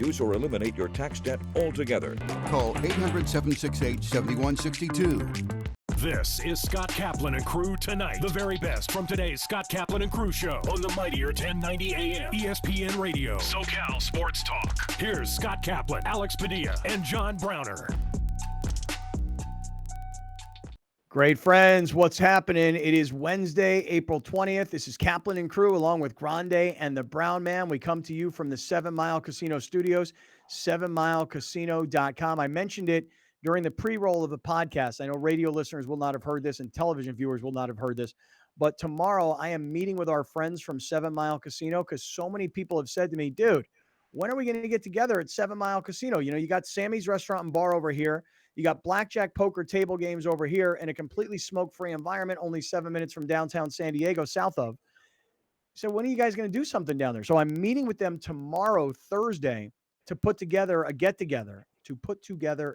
Reduce or eliminate your tax debt altogether. Call 800-768-7162. This is Scott Kaplan and Crew Tonight. The very best from today's Scott Kaplan and Crew show on the mightier 1090 AM ESPN Radio. SoCal Sports Talk. Here's Scott Kaplan, Alex Padilla, and John Browner. Great friends, what's happening? It is Wednesday, April 20th. This is Kaplan and Crew along with Grande and the Brown Man. We come to you from the 7 Mile Casino Studios, 7milecasino.com. I mentioned it during the pre-roll of the podcast. I know radio listeners will not have heard this and television viewers will not have heard this, but tomorrow I am meeting with our friends from 7 Mile Casino because so many people have said to me, dude, when are we going to get together at 7 Mile Casino? You know, you got Sammy's Restaurant and Bar over here. You got blackjack, poker, table games over here in a completely smoke-free environment, only 7 minutes from downtown San Diego, south of. So when are you guys going to do something down there? So I'm meeting with them tomorrow, Thursday, to put together a get-together, to put together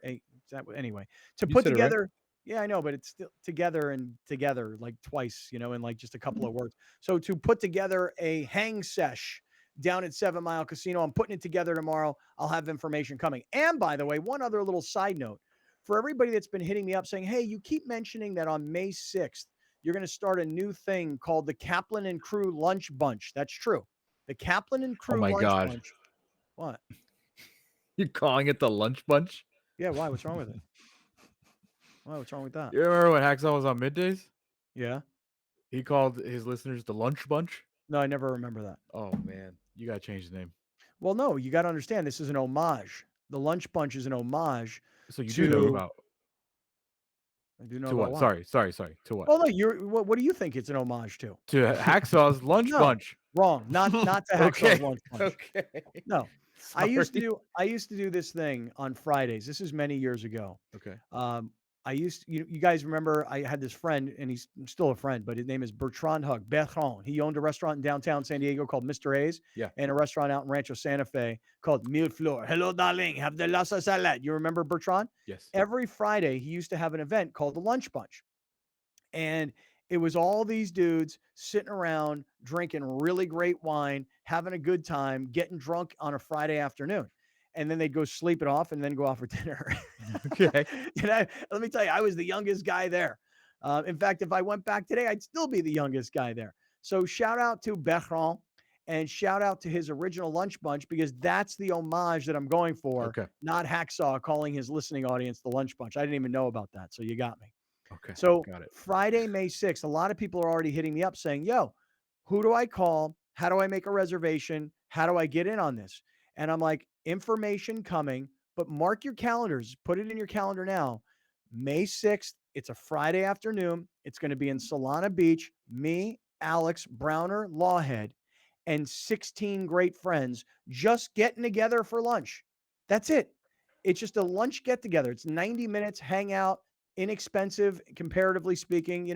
yeah, I know, but it's still together and together like twice, you know, in like just a couple of words. So to put together a hang sesh down at 7 Mile Casino, I'm putting it together tomorrow. I'll have information coming. And by the way, one other little side note for everybody that's been hitting me up saying, hey, you keep mentioning that on May 6th, you're going to start a new thing called the Kaplan and Crew Lunch Bunch. That's true. The Kaplan and Crew Lunch Bunch. What? You're calling it the Lunch Bunch? Yeah, why? What's wrong with it? Why? What's wrong with that? You remember when Hacksaw was on Middays? Yeah. He called his listeners the Lunch Bunch? No, I never remember that. Oh, man. You got to change the name. Well, no, you got to understand this is an homage. The Lunch Bunch is an homage. So you do know about. I do know to about what? what? Sorry. To what? Oh, no, what do you think it's an homage to? To Hacksaw's Lunch Bunch. Wrong. Not to Hacksaw's Lunch Bunch. Okay. No. Sorry. I used to do this thing on Fridays. This is many years ago. Okay. You guys remember I had this friend, and he's still a friend, but his name is Bertrand Hug. Bertrand. He owned a restaurant in downtown San Diego called Mr. A's. Yeah. And a restaurant out in Rancho Santa Fe called Mille Fleur. Hello, darling. Have the lasa salad. You remember Bertrand? Yes. Every Friday, he used to have an event called the Lunch Bunch. And it was all these dudes sitting around drinking really great wine, having a good time, getting drunk on a Friday afternoon. And then they'd go sleep it off and then go out for dinner. Okay. And let me tell you, I was the youngest guy there. In fact, if I went back today, I'd still be the youngest guy there. So shout out to Bertrand and shout out to his original Lunch Bunch, because that's the homage that I'm going for. Okay. Not Hacksaw calling his listening audience the Lunch Bunch. I didn't even know about that. So you got me. Okay. So got it. Friday, May 6th, a lot of people are already hitting me up saying, yo, who do I call? How do I make a reservation? How do I get in on this? And I'm like, information coming, but mark your calendars. Put it in your calendar now. May 6th, it's a Friday afternoon. It's going to be in Solana Beach. Me, Alex, Browner, Lawhead, and 16 great friends just getting together for lunch. That's it. It's just a lunch get together. It's 90 minutes, hang out, inexpensive, comparatively speaking,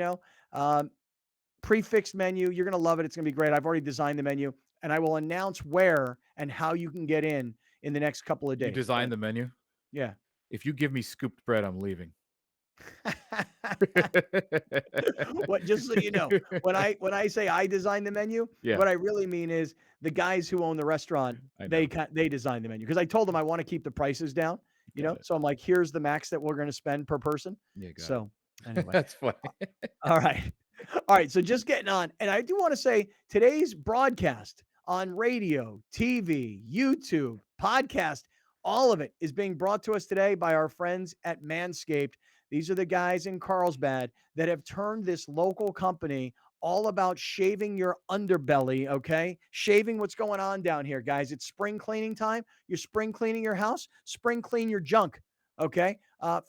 prefixed menu. You're going to love it. It's going to be great. I've already designed the menu, and I will announce where and how you can get in the next couple of days. You designed the menu? Yeah. If you give me scooped bread, I'm leaving. What? Just so you know, when I say I designed the menu, what I really mean is the guys who own the restaurant, they designed the menu, because I told them I want to keep the prices down. So I'm like, here's the max that we're going to spend per person. Yeah, so anyway, that's funny. All right. So just getting on, and I do want to say today's broadcast on radio, TV, YouTube, podcast, all of it is being brought to us today by our friends at Manscaped. These are the guys in Carlsbad that have turned this local company all about shaving your underbelly, okay? Shaving what's going on down here, guys. It's spring cleaning time. You're spring cleaning your house, spring clean your junk, okay?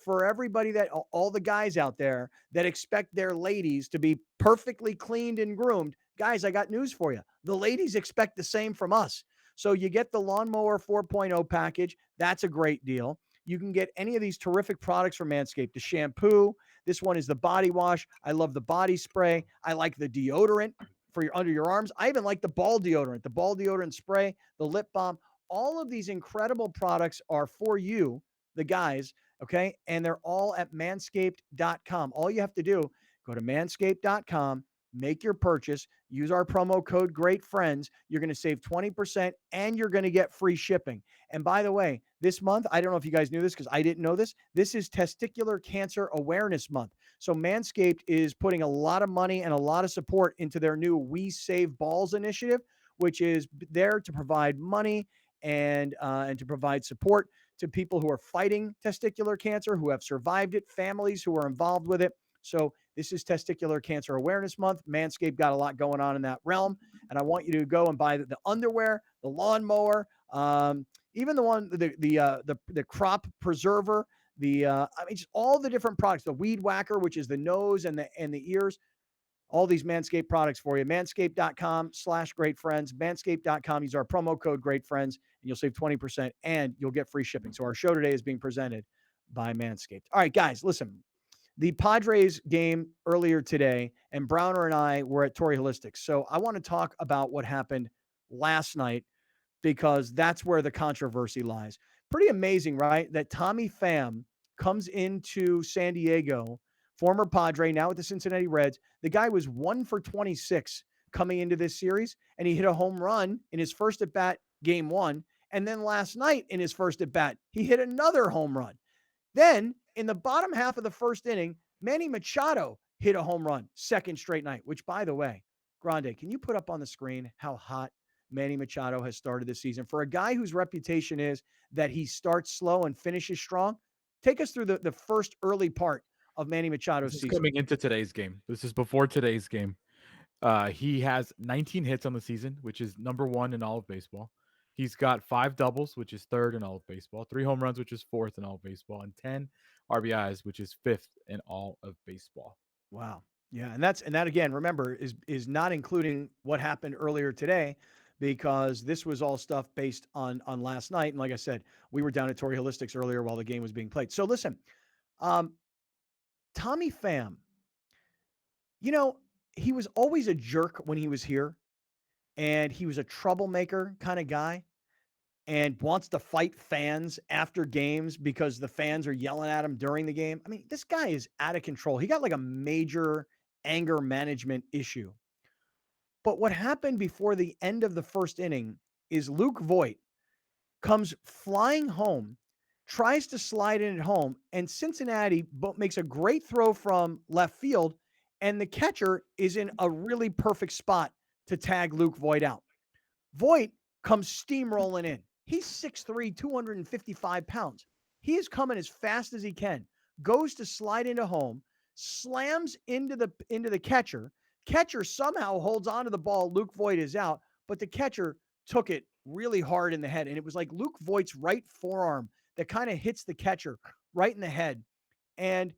For everybody all the guys out there that expect their ladies to be perfectly cleaned and groomed, guys, I got news for you. The ladies expect the same from us. So you get the Lawnmower 4.0 package. That's a great deal. You can get any of these terrific products from Manscaped. The shampoo. This one is the body wash. I love the body spray. I like the deodorant for your under your arms. I even like the ball deodorant spray, the lip balm. All of these incredible products are for you, the guys, okay? And they're all at manscaped.com. All you have to do, go to manscaped.com, make your purchase, use our promo code Great Friends. You're going to save 20% and you're going to get free shipping. And by the way, this month, I don't know if you guys knew this because I didn't know this. This is Testicular Cancer Awareness Month. So Manscaped is putting a lot of money and a lot of support into their new We Save Balls initiative, which is there to provide money and to provide support to people who are fighting testicular cancer, who have survived it, families who are involved with it. So this is Testicular Cancer Awareness Month. Manscaped got a lot going on in that realm, and I want you to go and buy the underwear, the lawnmower, even the one the crop preserver, just all the different products, the weed whacker, which is the nose and the ears. All these Manscaped products for you. Manscaped.com/greatfriends. Manscaped.com. Use our promo code GreatFriends, and you'll save 20% and you'll get free shipping. So our show today is being presented by Manscaped. All right, guys, listen. The Padres game earlier today, and Browner and I were at Torrey Holistics. So I want to talk about what happened last night because that's where the controversy lies. Pretty amazing, right? That Tommy Pham comes into San Diego, former Padre, now with the Cincinnati Reds. The guy was 1 for 26 coming into this series, and he hit a home run in his first at bat, game one. And then last night in his first at bat, he hit another home run. Then in the bottom half of the first inning, Manny Machado hit a home run, second straight night, which, by the way, Grande, can you put up on the screen how hot Manny Machado has started this season? For a guy whose reputation is that he starts slow and finishes strong, take us through the first early part of Manny Machado's season. Coming into today's game. This is before today's game. He has 19 hits on the season, which is number 1 in all of baseball. He's got 5 doubles, which is 3rd in all of baseball, 3 home runs, which is 4th in all of baseball, and 10 RBIs, which is 5th in all of baseball. Wow. Yeah, and that again, remember, is not including what happened earlier today, because this was all stuff based on last night. And like I said, we were down at Torrey Holistics earlier while the game was being played. So listen, Tommy Pham, he was always a jerk when he was here, and he was a troublemaker kind of guy and wants to fight fans after games because the fans are yelling at him during the game. I mean, this guy is out of control. He got like a major anger management issue. But what happened before the end of the first inning is Luke Voit comes flying home, tries to slide in at home, and Cincinnati makes a great throw from left field, and the catcher is in a really perfect spot to tag Luke Voit out. Voit comes steamrolling in. He's 6'3", 255 pounds. He is coming as fast as he can, goes to slide into home, slams into the catcher. Catcher somehow holds onto the ball. Luke Voit is out, but the catcher took it really hard in the head, and it was like Luke Voit's right forearm that kind of hits the catcher right in the head. And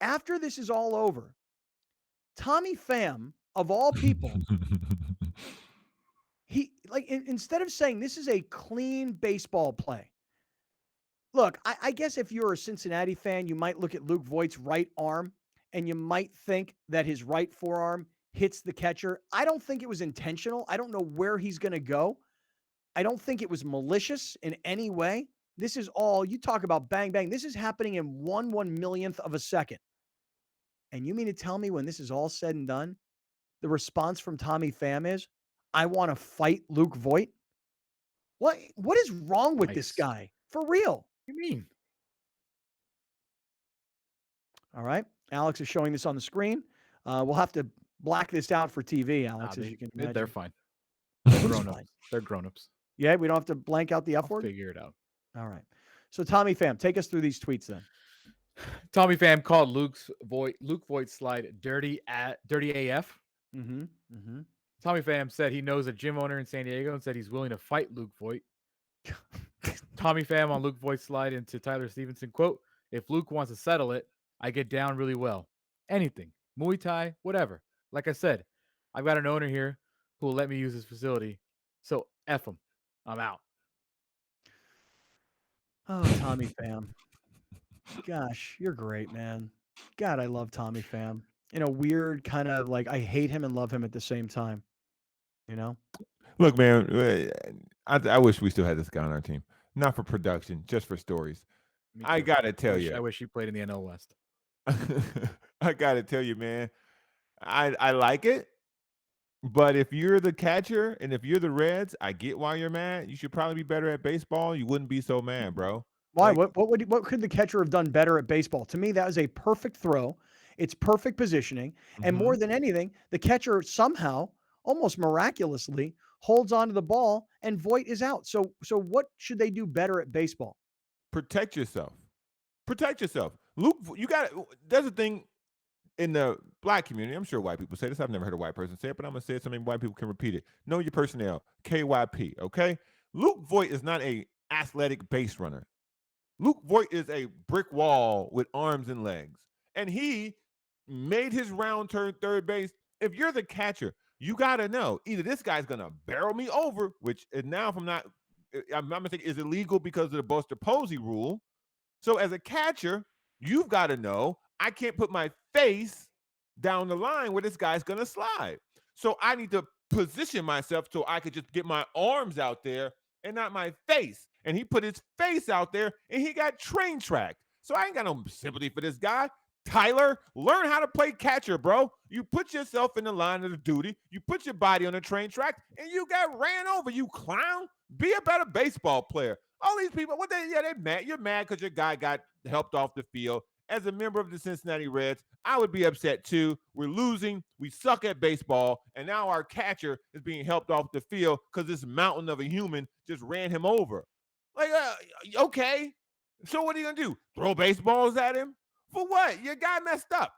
after this is all over, Tommy Pham, of all people, instead of saying this is a clean baseball play. Look, I guess if you're a Cincinnati fan, you might look at Luke Voit's right arm and you might think that his right forearm hits the catcher. I don't think it was intentional. I don't know where he's going to go. I don't think it was malicious in any way. This is all, you talk about bang, bang. This is happening in 1/1,000,000th of a second. And you mean to tell me when this is all said and done, the response from Tommy Pham is, I want to fight Luke Voit? What is wrong with this guy? For real? What do you mean? All right. Alex is showing this on the screen. We'll have to black this out for TV, Alex, as you can imagine. They're fine. They're grown-ups. Yeah, we don't have to blank out the F word? Figure it out. All right. So Tommy Pham, take us through these tweets then. Tommy Pham called Luke Voit's slide dirty AF. Mm-hmm. Mm-hmm. Tommy Pham said he knows a gym owner in San Diego and said he's willing to fight Luke Voit. Tommy Pham on Luke Voit's slide into Tyler Stevenson, quote, if Luke wants to settle it, I get down really well. Anything. Muay Thai, whatever. Like I said, I've got an owner here who will let me use his facility. So F him. I'm out. Oh, Tommy Pham. Gosh, you're great, man. God, I love Tommy Pham. In a weird kind of like, I hate him and love him at the same time. Look, man, I wish we still had this guy on our team. Not for production, just for stories. I got to tell you. I wish he played in the NL West. I got to tell you, man. I like it. But if you're the catcher and if you're the Reds, I get why you're mad. You should probably be better at baseball. You wouldn't be so mad, bro. Why? Like, What could the catcher have done better at baseball? To me, that was a perfect throw. It's perfect positioning, and more than anything, the catcher somehow, almost miraculously, holds onto the ball, and Voit is out. So what should they do better at baseball? protect yourself. Protect yourself. Luke, you got. There's a thing in the black community. I'm sure white people say this. I've never heard a white person say it, but I'm gonna say it so many white people can repeat it. Know your personnel. KYP. Okay. Luke Voit is not a athletic base runner. Luke Voit is a brick wall with arms and legs. And he made his round turn third base. If you're the catcher, you got to know either this guy's going to barrel me over, which now if I'm not mistaken, is illegal because of the Buster Posey rule. So as a catcher, you've got to know I can't put my face down the line where this guy's going to slide. So I need to position myself so I could just get my arms out there and not my face. And he put his face out there and he got train tracked. So I ain't got no sympathy for this guy. Tyler, learn how to play catcher, bro. You put yourself in the line of the duty. You put your body on the train track and you got ran over, you clown. Be a better baseball player. All these people, they're mad. You're mad because your guy got helped off the field. As a member of the Cincinnati Reds, I would be upset too. We're losing. We suck at baseball. And now our catcher is being helped off the field because this mountain of a human just ran him over. Like, okay. So what are you going to do? Throw baseballs at him? For what? Your guy messed up.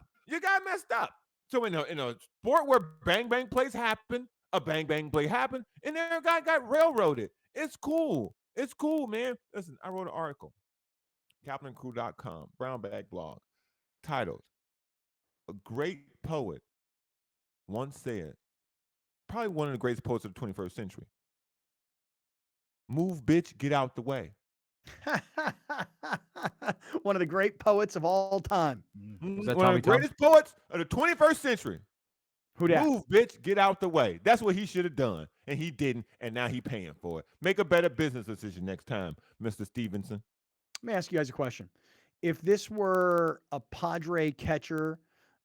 So in a sport where bang-bang plays happen, a bang-bang play happened, and then a guy got railroaded. It's cool. It's cool, man. Listen, I wrote an article. KaplanandCrew.com, brown bag blog, titled, "A Great Poet Once Said," probably one of the greatest poets of the 21st century, "Move, bitch, get out the way." One of the great poets of all time. Was that One Tommy of the greatest poets of the 21st century. Who dat? Move, bitch, get out the way. That's what he should have done, and he didn't, and now he paying for it. Make a better business decision next time, Mr. Stevenson. Let me ask you guys a question. If this were a Padre catcher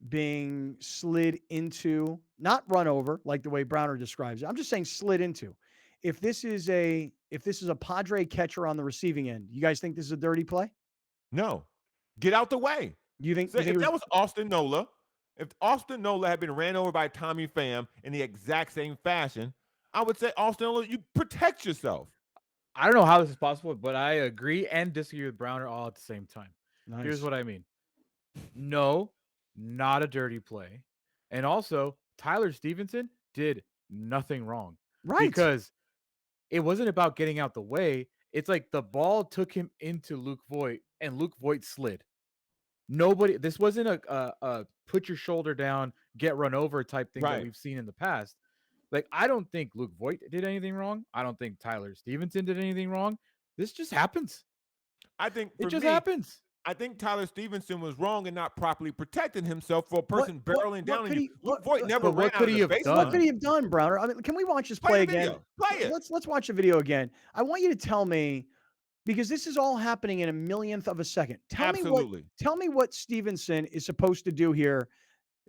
being slid into, not run over like the way Browner describes it, I'm just saying slid into. If this is a Padre catcher on the receiving end, you guys think this is a dirty play? No, get out the way. You think, So if that was Austin Nola, if Austin Nola had been ran over by Tommy Pham in the exact same fashion, I would say, Austin Nola, you protect yourself. I don't know how this is possible, but I agree and disagree with Browner all at the same time. Nice. Here's what I mean. No, not a dirty play. And also, Tyler Stevenson did nothing wrong. Right. Because it wasn't about getting out the way. It's like the ball took him into Luke Voit, and Luke Voit slid. This wasn't a put your shoulder down, get run over type thing that we've seen in the past. Like, I don't think Luke Voit did anything wrong. I don't think Tyler Stevenson did anything wrong. This just happens. I think it just happens. I think Tyler Stevenson was wrong in not properly protecting himself for a person barreling down on you. Luke Voit never ran out of the baseline. What could he have done, Browner? I mean, can we watch this play again? Play it. Let's watch the video again. I want you to tell me, because this is all happening in a millionth of a second. Tell me what Stevenson is supposed to do here.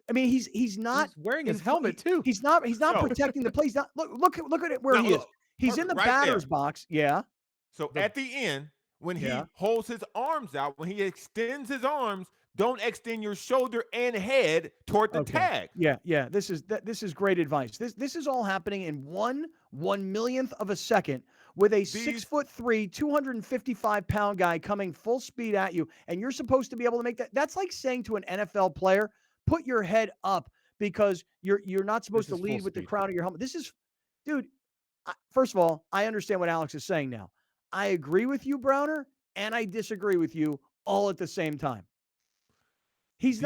I mean, he's not wearing his helmet too. He's not protecting the play. He's not, look at it where he is. He's in the batter's box. Yeah. So at the end, when he holds his arms out, when he extends his arms, don't extend your shoulder and head toward the tag. Yeah. This is great advice. This is all happening in 1/1,000,000th of a second with a 6'3", 255-pound guy coming full speed at you, and you're supposed to be able to make that. That's like saying to an NFL player, put your head up, because you're not supposed to lead with the crown of your helmet. This is, dude, first of all, I understand what Alex is saying now. I agree with you, Browner, and I disagree with you all at the same time. There's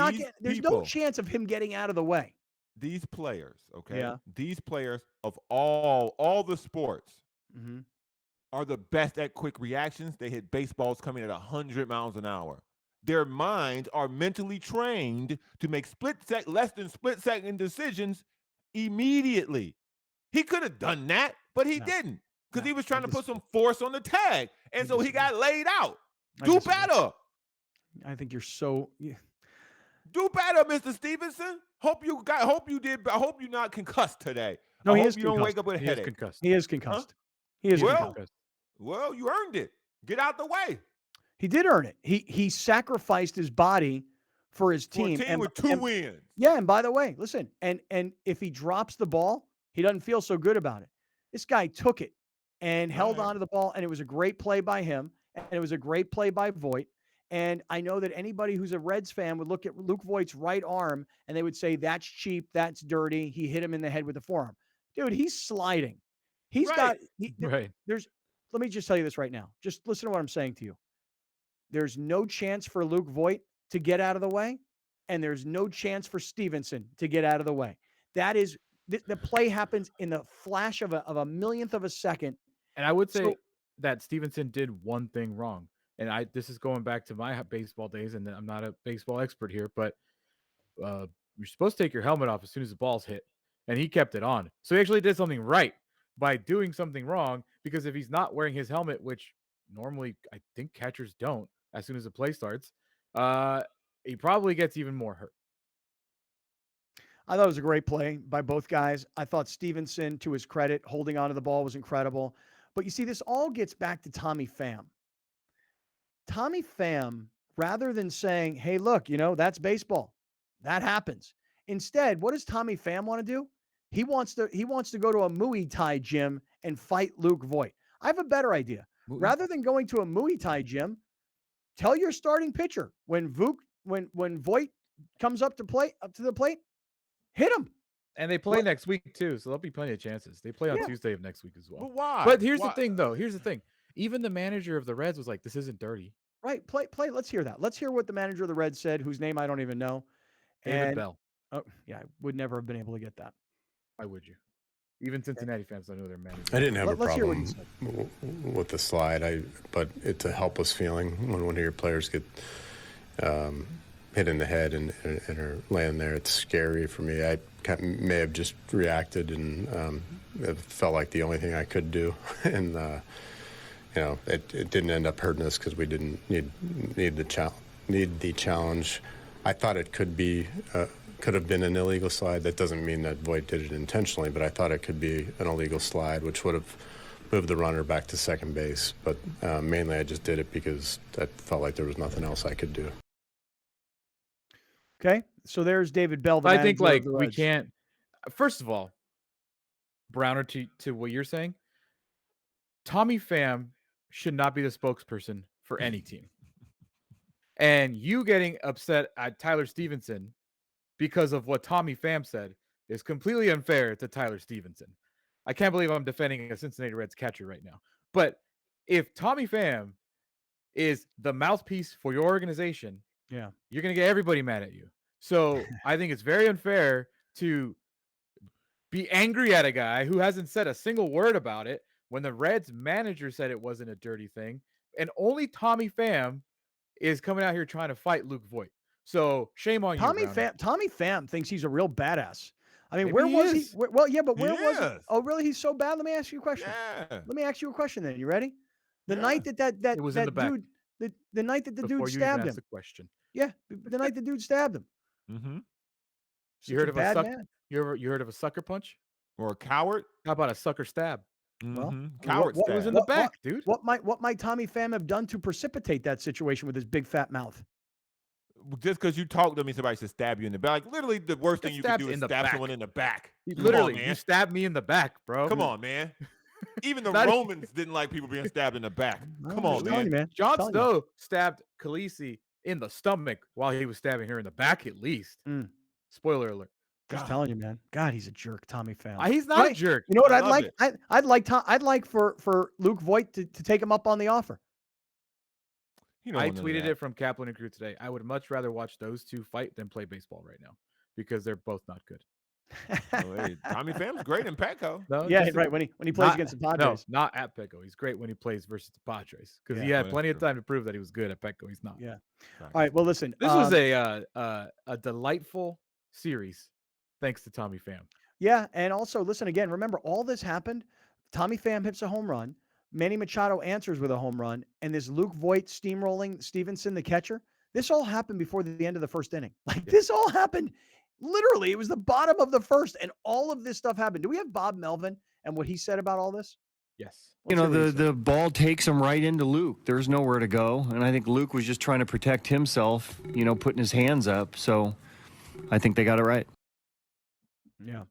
no chance of him getting out of the way. These players, okay? Yeah. These players of all the sports are the best at quick reactions. They hit baseballs coming at 100 miles an hour. Their minds are mentally trained to make less than split-second decisions immediately. He could have done that, but he didn't, because he was trying to put some force on the tag, and so he got laid out. Do better. I think you're so... Do better, Mr. Stevenson. Hope you did. I hope you're not concussed today. No, I he hope is you don't wake concussed. up with a He is headache. concussed. He is concussed. He is Well, concussed. Well, you earned it. Get out the way. He did earn it. He sacrificed his body for his For a team. team with 2 wins. Yeah, and by the way, listen, and if he drops the ball, he doesn't feel so good about it. This guy took it and held on to the ball, and it was a great play by him, and it was a great play by Voit. And I know that anybody who's a Reds fan would look at Luke Voit's right arm and they would say, that's cheap, that's dirty. He hit him in the head with the forearm. Dude, he's sliding. He's Right. Right. Let me just tell you this right now. Just listen to what I'm saying to you. There's no chance for Luke Voit to get out of the way, and there's no chance for Stevenson to get out of the way. That is, the play happens in the flash of a millionth of a second. And I would say that Stevenson did one thing wrong. And this is going back to my baseball days, and I'm not a baseball expert here, but you're supposed to take your helmet off as soon as the ball's hit, and he kept it on. So he actually did something right by doing something wrong, because if he's not wearing his helmet, which normally I think catchers don't as soon as the play starts, he probably gets even more hurt. I thought it was a great play by both guys. I thought Stevenson, to his credit, holding onto the ball was incredible. But you see, this all gets back to Tommy Pham. Tommy Pham, rather than saying, hey, look, that's baseball. That happens. Instead, what does Tommy Pham want to do? He wants to go to a Muay Thai gym and fight Luke Voit. I have a better idea. Rather than going to a Muay Thai gym, tell your starting pitcher when Voit comes up to the plate, hit him. And they play next week too, so there'll be plenty of chances. They play on Tuesday of next week as well. But why? But here's the thing, though. Here's the thing. Even the manager of the Reds was like, "This isn't dirty." Right. Play. Let's hear that. Let's hear what the manager of the Reds said, whose name I don't even know. David Bell. Oh, yeah, I would never have been able to get that. Why would you? Even Cincinnati fans don't know their manager. I didn't have a Let's hear what problem with the slide. But it's a helpless feeling when one of your players get hit in the head and are laying there. It's scary for me. I may have just reacted, and it felt like the only thing I could do. And it didn't end up hurting us because we didn't need the challenge. I thought it could have been an illegal slide. That doesn't mean that Voit did it intentionally, but I thought it could be an illegal slide, which would have moved the runner back to second base. But mainly I just did it because I felt like there was nothing else I could do. Okay, so there's David Bell. I think we can't. First of all, Browner, to what you're saying, Tommy Pham should not be the spokesperson for any team. And you getting upset at Tyler Stevenson because of what Tommy Pham said is completely unfair to Tyler Stevenson. I can't believe I'm defending a Cincinnati Reds catcher right now. But if Tommy Pham is the mouthpiece for your organization, yeah, you're going to get everybody mad at you. So I think it's very unfair to be angry at a guy who hasn't said a single word about it when the Reds manager said it wasn't a dirty thing. And only Tommy Pham is coming out here trying to fight Luke Voit. So shame on you, Tommy Pham thinks he's a real badass. I mean, Maybe where he was is. he? Well, yeah, but where He was he? is. Oh, really? He's so bad? Let me ask you a question. Yeah. Let me ask you a question then. You ready? The Yeah. night that It was in the back. dude, the night that the Before dude you even stabbed ask him. the question. Yeah, the night the dude stabbed him. Mm-hmm. You heard of a bad sucker? man. You heard of a sucker punch? Or a coward. How about a sucker stab? Well, Mhm. Coward what It was stab. in the back, dude. What might Tommy Pham have done to precipitate that situation with his big fat mouth? Just because you talk to me, somebody should stab you in the back. Like, literally, the worst Get thing you can stabbed do is in the stab back. someone in the back. Come on, Literally, man. you stabbed me in the back, bro. Come on, man. Even the Not- Romans didn't like people being stabbed in the back. Come on, I'm telling you, man. man. Jon Telling you. Snow stabbed Khaleesi in the stomach while he was stabbing her in the back, at least. Mm. Spoiler alert. Just telling you, man. God, he's a jerk, Tommy Pham. He's not a Right. jerk. You know what I I'd love like? it. I'd like for Luke Voit to take him up on the offer. You don't I want none of tweeted that. it from Kaplan and Crew today. I would much rather watch those two fight than play baseball right now because they're both not good. Oh, hey, Tommy Pham's great in Petco. No, Yeah, just- right. When he plays not- against the No, Padres. not at Petco. He's great when he plays versus the Padres because he Yeah. had Oh, plenty that's of true. time to prove that he was good at Petco. He's not. Yeah. All right. Well, listen. This was a delightful series, thanks to Tommy Pham. Yeah, and also listen again. Remember, all this happened. Tommy Pham hits a home run. Manny Machado answers with a home run, and this Luke Voit steamrolling Stevenson, the catcher. This all happened before the end of the first inning. Like this all happened Literally, it was the bottom of the first, and all of this stuff happened. Do we have Bob Melvin and what he said about all this? Yes. You know, the ball takes him right into Luke. There's nowhere to go. And I think Luke was just trying to protect himself, you know, putting his hands up. So I think they got it right. Yeah.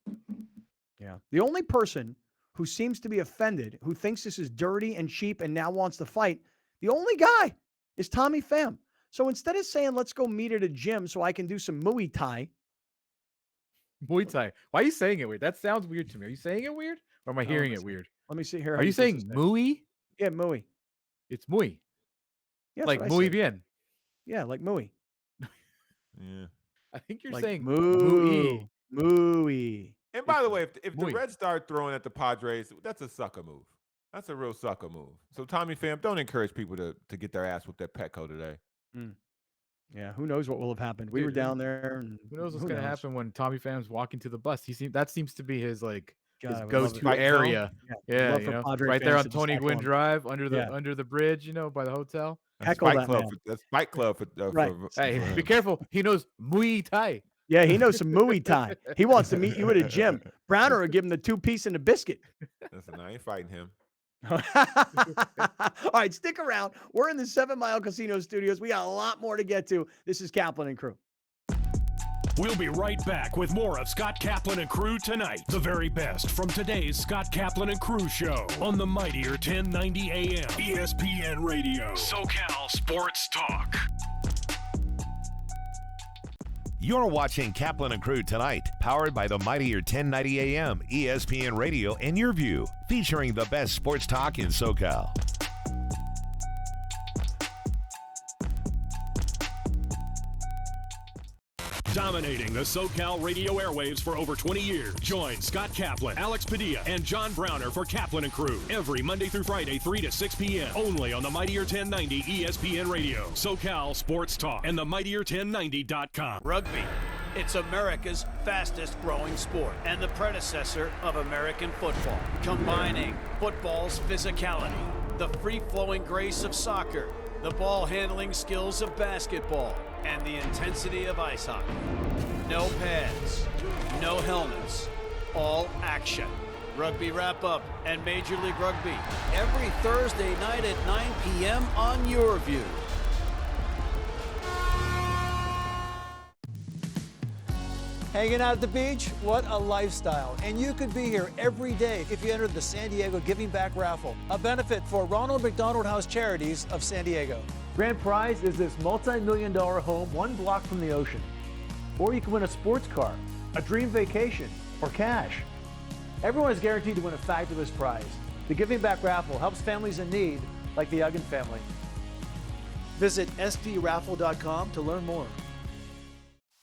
Yeah. The only person who seems to be offended, who thinks this is dirty and cheap and now wants to fight, the only guy is Tommy Pham. So instead of saying, let's go meet at a gym so I can do some Muay Thai. Muay Thai. Why are you saying it weird? That sounds weird to me. Are you saying it weird? Or am I hearing it weird? Let me see here. Are you saying Muay? Yeah, Muay. It's Muay. Yeah, like Muy bien. Yeah, like Muay. Yeah. I think you're Like saying Muay. Muay. And by the way, if the Reds start throwing at the Padres, that's a sucker move. That's a real sucker move. So Tommy Pham, don't encourage people to get their ass with that Petco today. Yeah, who knows what will have happened? We were down there. And who knows what's going to happen when Tommy Pham's walking to the bus? That seems to be his like God, his I would go-to love it. area. Yeah, you know, Padre right there fans on to just Tony heckle Gwynn him. Drive under the bridge, you know, by the hotel. That's Heckle Fight that Club. man. That's Fight Club for Right. Hey, for be him. careful. He knows Muay Thai. Yeah, he knows some Muay Thai. He wants to meet you at a gym. Browner will give him the 2-piece and a biscuit. Listen, I ain't fighting him. All right, stick around. We're in the 7 Mile Casino Studios. We got a lot more to get to. This is Kaplan and Crew. We'll be right back with more of Scott Kaplan and Crew tonight. The very best from today's Scott Kaplan and Crew show on the mightier 1090 AM ESPN Radio. SoCal Sports Talk. You're watching Kaplan and Crew tonight, powered by the mightier 1090 AM ESPN Radio and Your View, featuring the best sports talk in SoCal. Dominating the SoCal radio airwaves for over 20 years. Join Scott Kaplan, Alex Padilla, and John Browner for Kaplan and Crew every Monday through Friday, 3 to 6 p.m. only on the mightier 1090 ESPN Radio, SoCal Sports Talk, and the mightier1090.com. Rugby. It's America's fastest growing sport and the predecessor of American football, combining football's physicality, the free-flowing grace of soccer, the ball-handling skills of basketball, and the intensity of ice hockey. No pads, no helmets, all action. Rugby Wrap-Up and Major League Rugby every Thursday night at 9 p.m. on Your View. Hanging out at the beach? What a lifestyle. And you could be here every day if you entered the San Diego Giving Back Raffle, a benefit for Ronald McDonald House Charities of San Diego. Grand prize is this multi-million-dollar home 1 block from the ocean. Or you can win a sports car, a dream vacation, or cash. Everyone is guaranteed to win a fabulous prize. The Giving Back Raffle helps families in need, like the Uggan family. Visit sdraffle.com to learn more.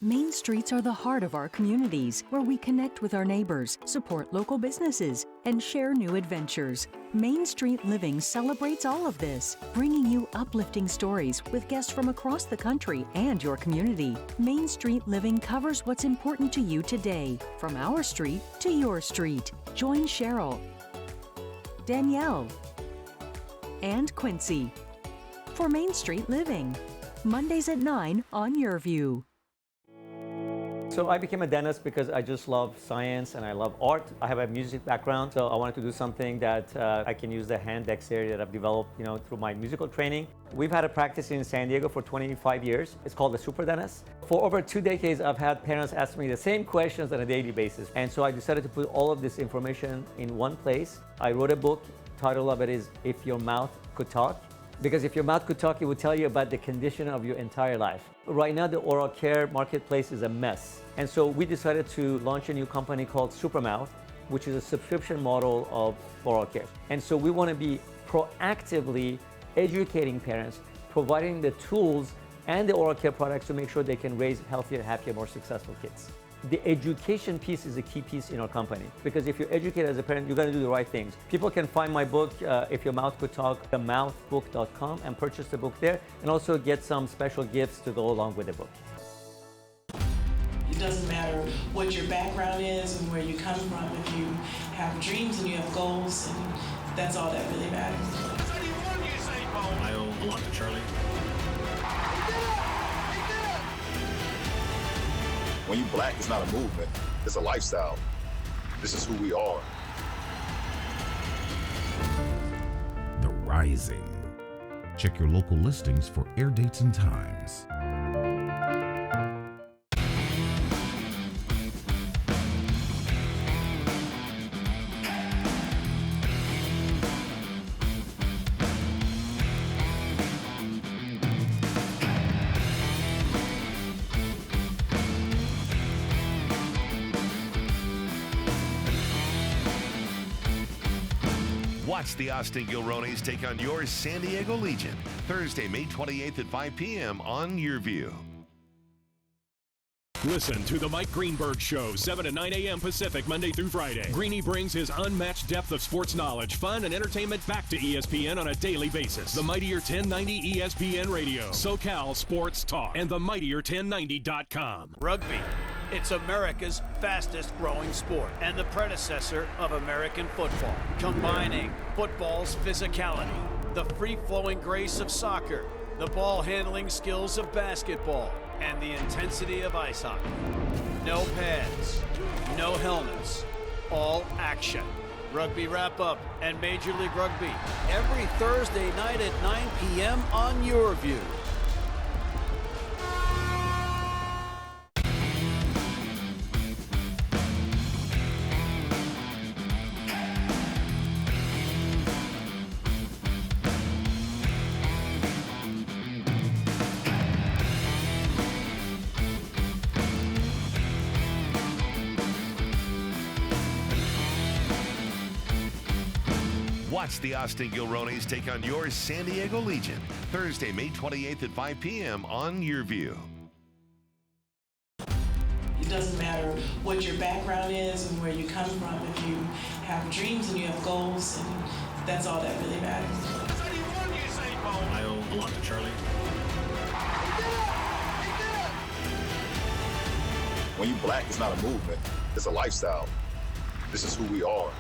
Main streets are the heart of our communities, where we connect with our neighbors, support local businesses, and share new adventures. Main Street Living celebrates all of this, bringing you uplifting stories with guests from across the country and your community. Main Street Living covers what's important to you today, from our street to your street. Join Cheryl, Danielle, and Quincy for Main Street Living, Mondays at 9 on Your View. So I became a dentist because I just love science and I love art. I have a music background, so I wanted to do something that I can use the hand dexterity that I've developed, through my musical training. We've had a practice in San Diego for 25 years. It's called the Super Dentist. For over 2 decades, I've had parents ask me the same questions on a daily basis. And so I decided to put all of this information in one place. I wrote a book. Title of it is If Your Mouth Could Talk. Because if your mouth could talk, it would tell you about the condition of your entire life. Right now, the oral care marketplace is a mess. And so we decided to launch a new company called Supermouth, which is a subscription model of oral care. And so we want to be proactively educating parents, providing the tools and the oral care products to make sure they can raise healthier, happier, more successful kids. The education piece is a key piece in our company, because if you're educated as a parent, you're going to do the right things. People can find my book, If Your Mouth Could Talk, themouthbook.com, and purchase the book there, and also get some special gifts to go along with the book. It doesn't matter what your background is and where you come from. If you have dreams and you have goals, and that's all that really matters. I owe a lot to Charlie. When you black, it's not a movement, it's a lifestyle. This is who we are. The Rising. Check your local listings for air dates and times. Watch the Austin Gilronis take on your San Diego Legion Thursday, May 28th at 5 p.m. on YourView. Listen to the Mike Greenberg Show, 7 to 9 a.m. Pacific, Monday through Friday. Greeny brings his unmatched depth of sports knowledge, fun, and entertainment back to ESPN on a daily basis. The Mightier 1090 ESPN Radio, SoCal Sports Talk, and the Mightier1090.com. Rugby. It's America's fastest growing sport and the predecessor of American football, combining football's physicality, the free-flowing grace of soccer, the ball-handling skills of basketball, and the intensity of ice hockey. No pads, no helmets, all action. Rugby Wrap-Up and Major League Rugby every Thursday night at 9 p.m. on YourView. Watch the Austin Gilronis take on your San Diego Legion Thursday, May 28th at 5 p.m. on YourView. It doesn't matter what your background is and where you come from. If you have dreams and you have goals, and that's all that really matters. I owe a lot to Charlie. When you black, it's not a movement, it's a lifestyle. This is who we are.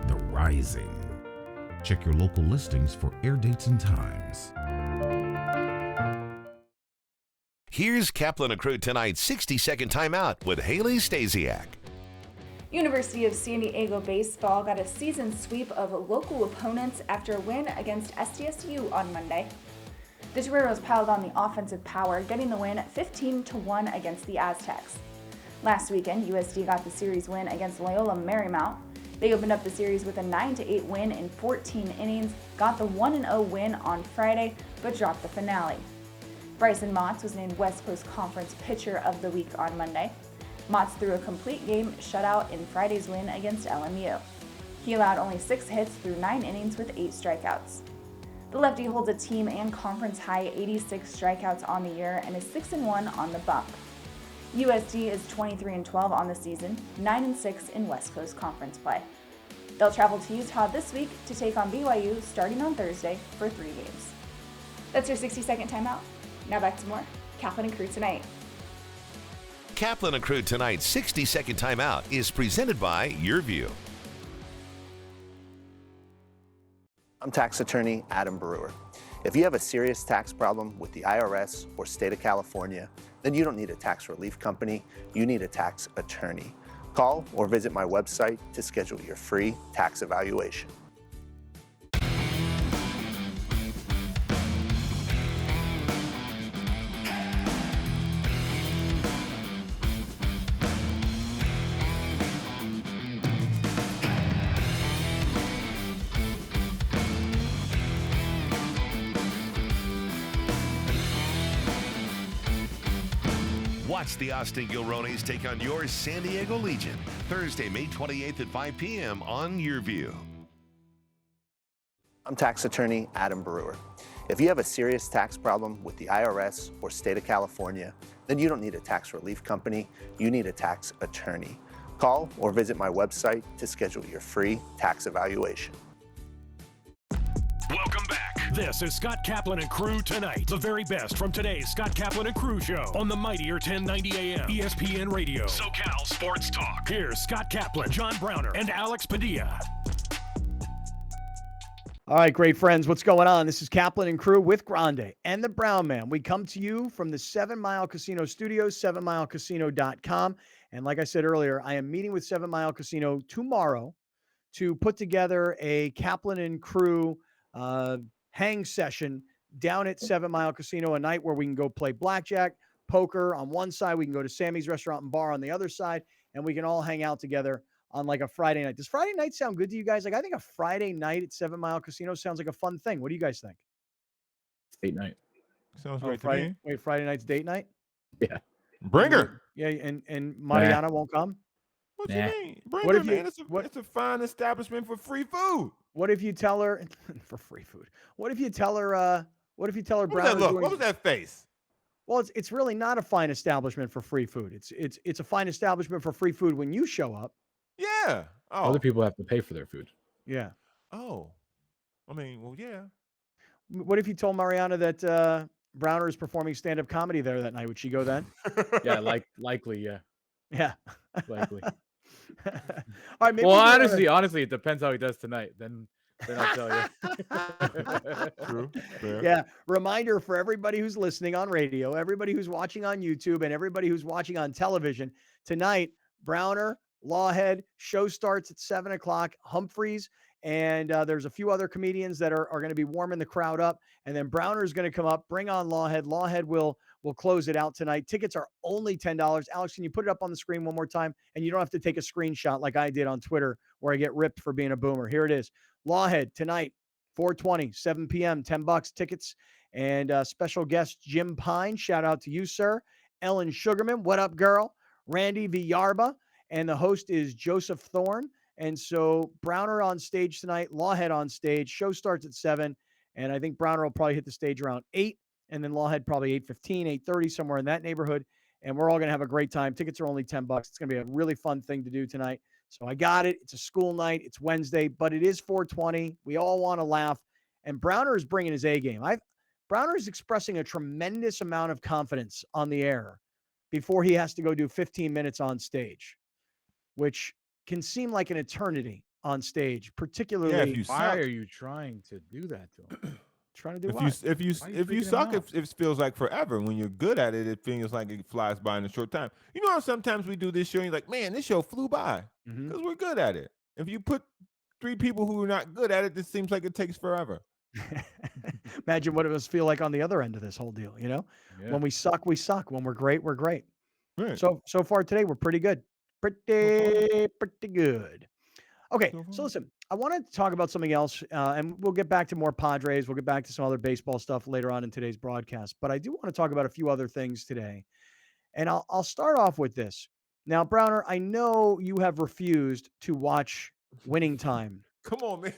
The Rising. Check your local listings for air dates and times. Here's Kaplan and Crew tonight's 60-second timeout with Haley Stasiak. University of San Diego baseball got a season sweep of local opponents after a win against SDSU on Monday. The Toreros piled on the offensive power, getting the win 15-1 against the Aztecs. Last weekend, USD got the series win against Loyola Marymount. They opened up the series with a 9-8 win in 14 innings, got the 1-0 win on Friday, but dropped the finale. Bryson Motts was named West Coast Conference Pitcher of the Week on Monday. Motts threw a complete game shutout in Friday's win against LMU. He allowed only 6 hits through 9 innings with 8 strikeouts. The lefty holds a team and conference high 86 strikeouts on the year and is 6-1 on the bump. USD is 23-12 on the season, 9-6 in West Coast Conference play. They'll travel to Utah this week to take on BYU starting on Thursday for 3 games. That's your 60-second timeout. Now back to more Kaplan and Crew tonight. Kaplan and Crew tonight's 60-second timeout is presented by YourView. I'm tax attorney Adam Brewer. If you have a serious tax problem with the IRS or state of California, then you don't need a tax relief company, you need a tax attorney. Call or visit my website to schedule your free tax evaluation. Watch the Austin Gilronis take on your San Diego Legion Thursday, May 28th at 5 p.m. on YourView. I'm tax attorney Adam Brewer. If you have a serious tax problem with the IRS or state of California, then you don't need a tax relief company, you need a tax attorney. Call or visit my website to schedule your free tax evaluation. Welcome back. This is Scott Kaplan and Crew tonight. The very best from today's Scott Kaplan and Crew show on the Mightier 1090 AM ESPN Radio. SoCal Sports Talk. Here's Scott Kaplan, John Browner, and Alex Padilla. All right, great friends. What's going on? This is Kaplan and Crew with Grande and the Brown Man. We come to you from the 7 Mile Casino Studios, 7milecasino.com. And like I said earlier, I am meeting with 7 Mile Casino tomorrow to put together a Kaplan and Crew hang session down at 7 Mile Casino, a night where we can go play blackjack, poker on one side. We can go to Sammy's Restaurant and Bar on the other side, and we can all hang out together on like a Friday night. Does Friday night sound good to you guys? Like, I think a Friday night at 7 Mile Casino sounds like a fun thing. What do you guys think? Date night. Sounds Oh, great to Friday. me. Wait, Friday night's date night? Yeah. Bring her. Yeah, and Mariana won't come? What Nah. you mean? Bring What her, if you- man. It's a fine establishment for free food. What if you tell her for free food? What if you tell her What was Brown that is look? doing- What was that face? Well, it's really not a fine establishment for free food. It's a fine establishment for free food when you show up. Yeah. Oh. Other people have to pay for their food. Yeah. Oh. I mean, well, yeah. What if you told Mariana that Browner is performing stand-up comedy there that night? Would she go then? Yeah, likely, yeah. Yeah. Likely. All right. Maybe Well, we can do honestly, it depends how he does tonight. Then I'll tell you. True. Fair. Yeah. Reminder for everybody who's listening on radio, everybody who's watching on YouTube, and everybody who's watching on television tonight. Browner, Lawhead, show starts at 7 o'clock. Humphreys, and there's a few other comedians that are going to be warming the crowd up. And then Browner is going to come up, bring on Lawhead. Lawhead will close it out tonight. Tickets are only $10. Alex, can you put it up on the screen one more time? And you don't have to take a screenshot like I did on Twitter where I get ripped for being a boomer. Here it is. Lawhead tonight, 420, 7 p.m., $10 tickets. And special guest Jim Pine. Shout out to you, sir. Ellen Sugarman, what up, girl? Randy Villarba. And the host is Joseph Thorne. And so Browner on stage tonight, Lawhead on stage. Show starts at 7. And I think Browner will probably hit the stage around 8. And then Lawhead probably 8:15, 8:30, somewhere in that neighborhood. And we're all going to have a great time. Tickets are only $10. It's going to be a really fun thing to do tonight. So I got it. It's a school night. It's Wednesday, but it is 420. We all want to laugh. And Browner is bringing his A game. Browner is expressing a tremendous amount of confidence on the air before he has to go do 15 minutes on stage, which can seem like an eternity on stage, particularly. Yeah, if you Why suck, are you trying to do that to him? trying to do if what? you Why are you if you freaking him suck, out? it feels like forever. When you're good at it, it feels like it flies by in a short time. You know how sometimes we do this show and you're like, man, this show flew by because we're good at it. If you put 3 people who are not good at it, this seems like it takes forever. Imagine what it must feel like on the other end of this whole deal, you know? Yeah. When we suck, we suck. When we're great, we're great. Right. So far today, we're pretty good. Pretty good. Okay, so listen, I want to talk about something else, and we'll get back to more Padres. We'll get back to some other baseball stuff later on in today's broadcast. But I do want to talk about a few other things today, and I'll start off with this. Now, Browner, I know you have refused to watch Winning Time. Come on, man.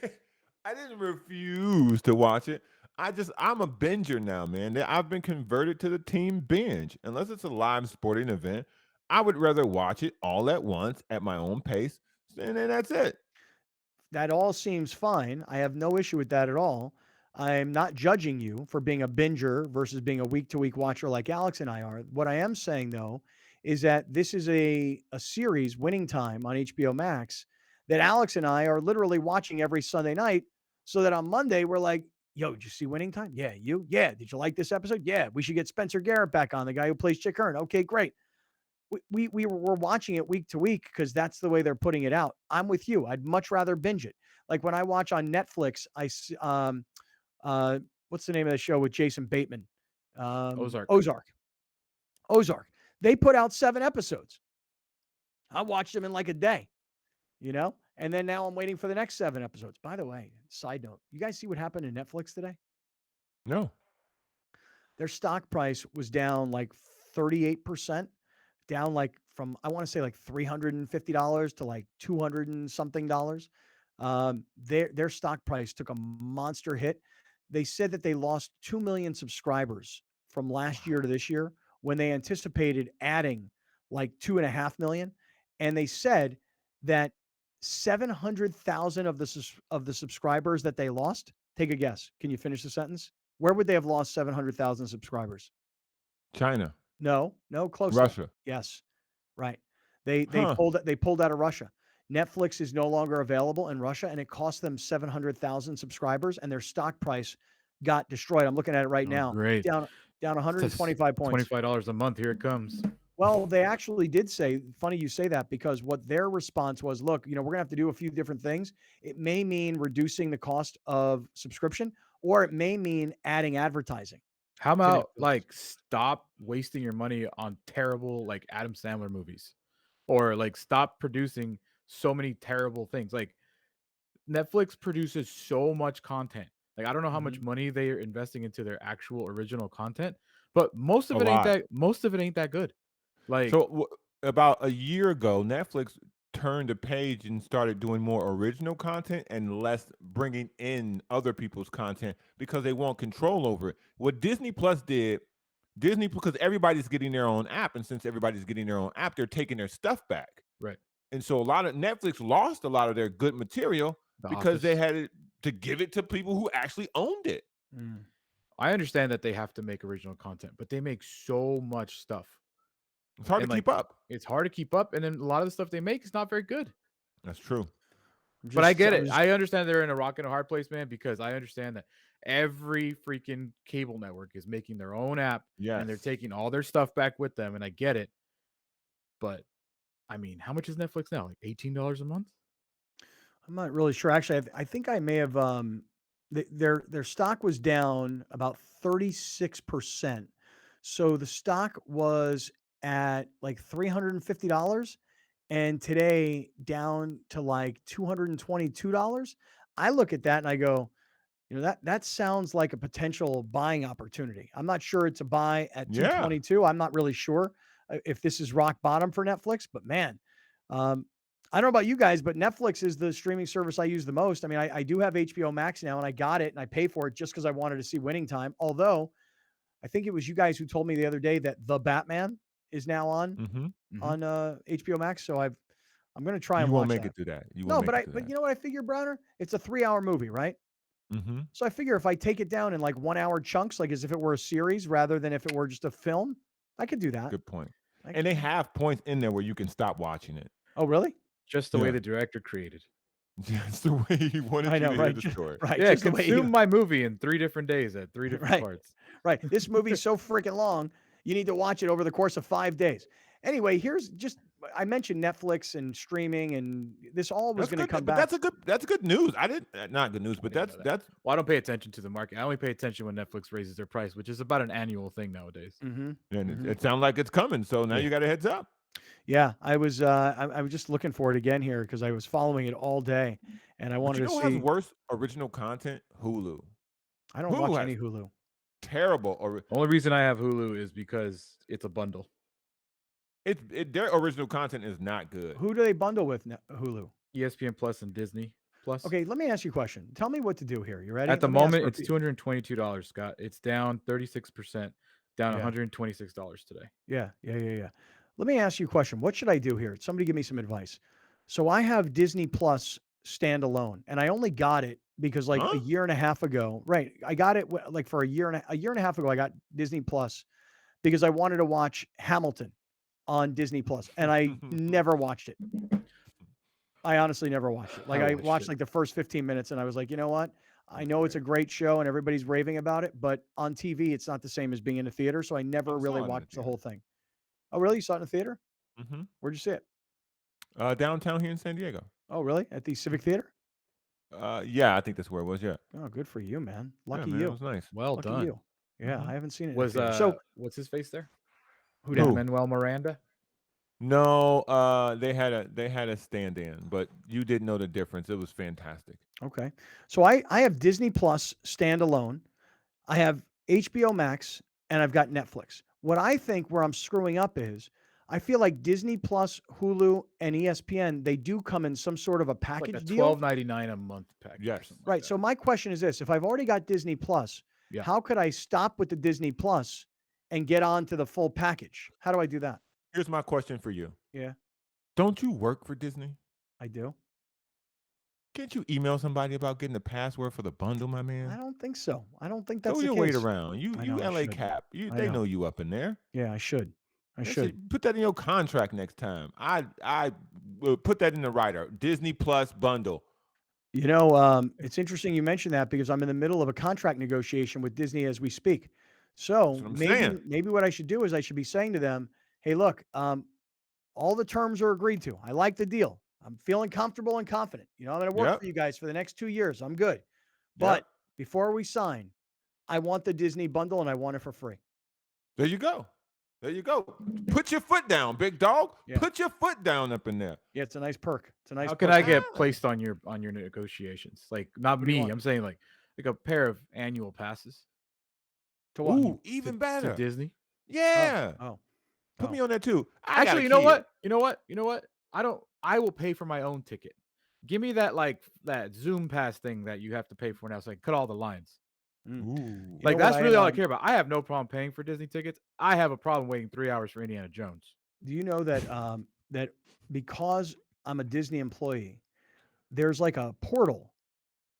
I didn't refuse to watch it. I'm a binger now, man. I've been converted to the team binge. Unless it's a live sporting event, I would rather watch it all at once at my own pace, and then that's it. That all seems fine. I have no issue with that at all. I'm not judging you for being a binger versus being a week-to-week watcher like Alex and I are. What I am saying, though, is that this is a series, Winning Time on HBO Max, that Alex and I are literally watching every Sunday night so that on Monday we're like, yo, did you see Winning Time? Yeah, you? Yeah. Did you like this episode? Yeah. We should get Spencer Garrett back on, the guy who plays Chick Hearn. Okay, great. We're watching it week to week because that's the way they're putting it out. I'm with you. I'd much rather binge it. Like when I watch on Netflix, what's the name of the show with Jason Bateman? Ozark. Ozark. They put out 7 episodes. I watched them in like a day, you know? And then now I'm waiting for the next 7 episodes. By the way, side note, you guys see what happened to Netflix today? No. Their stock price was down like 38%, down like from, I want to say like $350 to like 200 and something dollars. Their stock price took a monster hit. They said that they lost 2 million subscribers from last year to this year when they anticipated adding like 2.5 million. And they said that 700,000 of the subscribers that they lost, take a guess. Can you finish the sentence? Where would they have lost 700,000 subscribers? China. No, close. Russia. Yes. Right. They Huh. pulled out of Russia. Netflix is no longer available in Russia, and it cost them 700,000 subscribers, and their stock price got destroyed. I'm looking at it right now. Great. Down 125 points. $25 a month. Here it comes. Well, they actually did say, funny you say that, because what their response was, look, we're going to have to do a few different things. It may mean reducing the cost of subscription, or it may mean adding advertising. How about stop wasting your money on terrible Adam Sandler movies, or stop producing so many terrible things. Netflix produces so much content. I don't know how much money they are investing into their actual original content, but most of it ain't that good. About a year ago, Netflix turned a page and started doing more original content and less bringing in other people's content because they want control over it. What Disney Plus did, because everybody's getting their own app, and since everybody's getting their own app, they're taking their stuff back. Right. And so a lot of Netflix lost a lot of their good material because they had to give it to people who actually owned it. I understand that they have to make original content, but they make so much stuff. It's hard to keep up. It's hard to keep up, and then a lot of the stuff they make is not very good. That's true. But I get it. I understand they're in a rock and a hard place, man, because I understand that every freaking cable network is making their own app, and they're taking all their stuff back with them, and I get it. But, I mean, how much is Netflix now? $18 a month? I'm not really sure. Actually, I think I may have their stock was down about 36%. So the stock was at $350, and today down to $222. I look at that and I go, that sounds like a potential buying opportunity. I'm not sure it's a buy at 222. I'm not really sure if this is rock bottom for Netflix, but man, I don't know about you guys, but Netflix is the streaming service I use the most. I mean, I do have HBO Max now, and I got it, and I pay for it just because I wanted to see Winning Time. Although, I think it was you guys who told me the other day that The Batman is now on HBO Max. So I'm going to try and watch that. You won't make it to that. But you know what I figure, Browner? It's a 3-hour movie, right? So I figure if I take it down in 1-hour chunks, as if it were a series rather than if it were just a film, I could do that. Good point. And they have points in there where you can stop watching it. Oh, really? Just the way the director created. That's the way he wanted you to hear the story. Right. Yeah, consume my movie in 3 different days at 3 different parts. Right. This movie's so freaking long, you need to watch it over the course of 5 days. Anyway, I mentioned Netflix and streaming, and this all was going to come back. That's good news. Not good news, but that's. Well, I don't pay attention to the market. I only pay attention when Netflix raises their price, which is about an annual thing nowadays. And it sounds like it's coming. So now you got a heads up. Yeah, I was just looking for it again here because I was following it all day, and I wanted to see. Who has worse original content? Hulu. I don't watch any Hulu. Terrible. Only reason I have Hulu is because it's a bundle. Their original content is not good. Who do they bundle with Hulu? ESPN Plus and Disney Plus. Okay, let me ask you a question. Tell me what to do here. You ready? At the moment, it's $222, Scott. It's down 36%, down $126 today. Yeah. Let me ask you a question. What should I do here? Somebody give me some advice. So I have Disney Plus standalone, and I only got it because a year and a half ago, right? I got it for a year and a half ago. I got Disney Plus because I wanted to watch Hamilton on Disney Plus, and I never watched it. I honestly never watched it. I watched the first 15 minutes, and I was like, you know what? I know it's a great show, and everybody's raving about it, but on TV, it's not the same as being in a theater. So I never really watched the whole thing. Oh, really? You saw it in the theater? Where'd you see it? Downtown here in San Diego. Oh, really? At the Civic Theater? Yeah, I think that's where it was. Yeah. Oh, good for you, man. Lucky man, you. It was nice. Well Lucky done. You. Yeah, I haven't seen it. So, what's his face there? Who? Manuel Miranda? No, they had a stand-in, but you didn't know the difference. It was fantastic. Okay, so I have Disney Plus standalone, I have HBO Max, and I've got Netflix. What I think where I'm screwing up is I feel like Disney Plus, Hulu, and ESPN, they do come in some sort of a package deal. $12.99 a month package. Yes. Right. So my question is this: if I've already got Disney Plus, how could I stop with the Disney Plus and get on to the full package? How do I do that? Here's my question for you. Yeah. Don't you work for Disney? I do. Can't you email somebody about getting the password for the bundle, my man? I don't think so. I don't think that's Throw the your case. weight around. You I know, I LA should. Cap. I They know. know you up in there. Yeah, I should. I should. Put that in your contract next time. I will put that in the writer. Disney Plus bundle. You know, it's interesting you mentioned that because I'm in the middle of a contract negotiation with Disney as we speak. So That's what I'm maybe saying. maybe what I should do is I should be saying to them, "Hey, look, all the terms are agreed to. I like the deal. I'm feeling comfortable and confident. You know, I'm going to work Yep. for you guys for the next 2 years. I'm good. Yep. But before we sign, I want the Disney bundle and I want it for free." There you go. There you go. Put your foot down, big dog. Yeah. Put your foot down up in there. Yeah, it's a nice perk. It's a nice How perk. can I get placed on your negotiations? Like not What do you me. want? I'm saying like a pair of annual passes To what? Ooh, even to better. Disney. Yeah. Oh. Put me on that too. I got Actually, a you know kid. what? You know what? You know what? I will pay for my own ticket. Give me that that Zoom pass thing that you have to pay for now, so I can cut all the lines. Ooh. You Like know what that's really all I am, care about. I have no problem paying for Disney tickets. I have a problem waiting 3 hours for Indiana Jones. Do you know that that because I'm a Disney employee, there's like a portal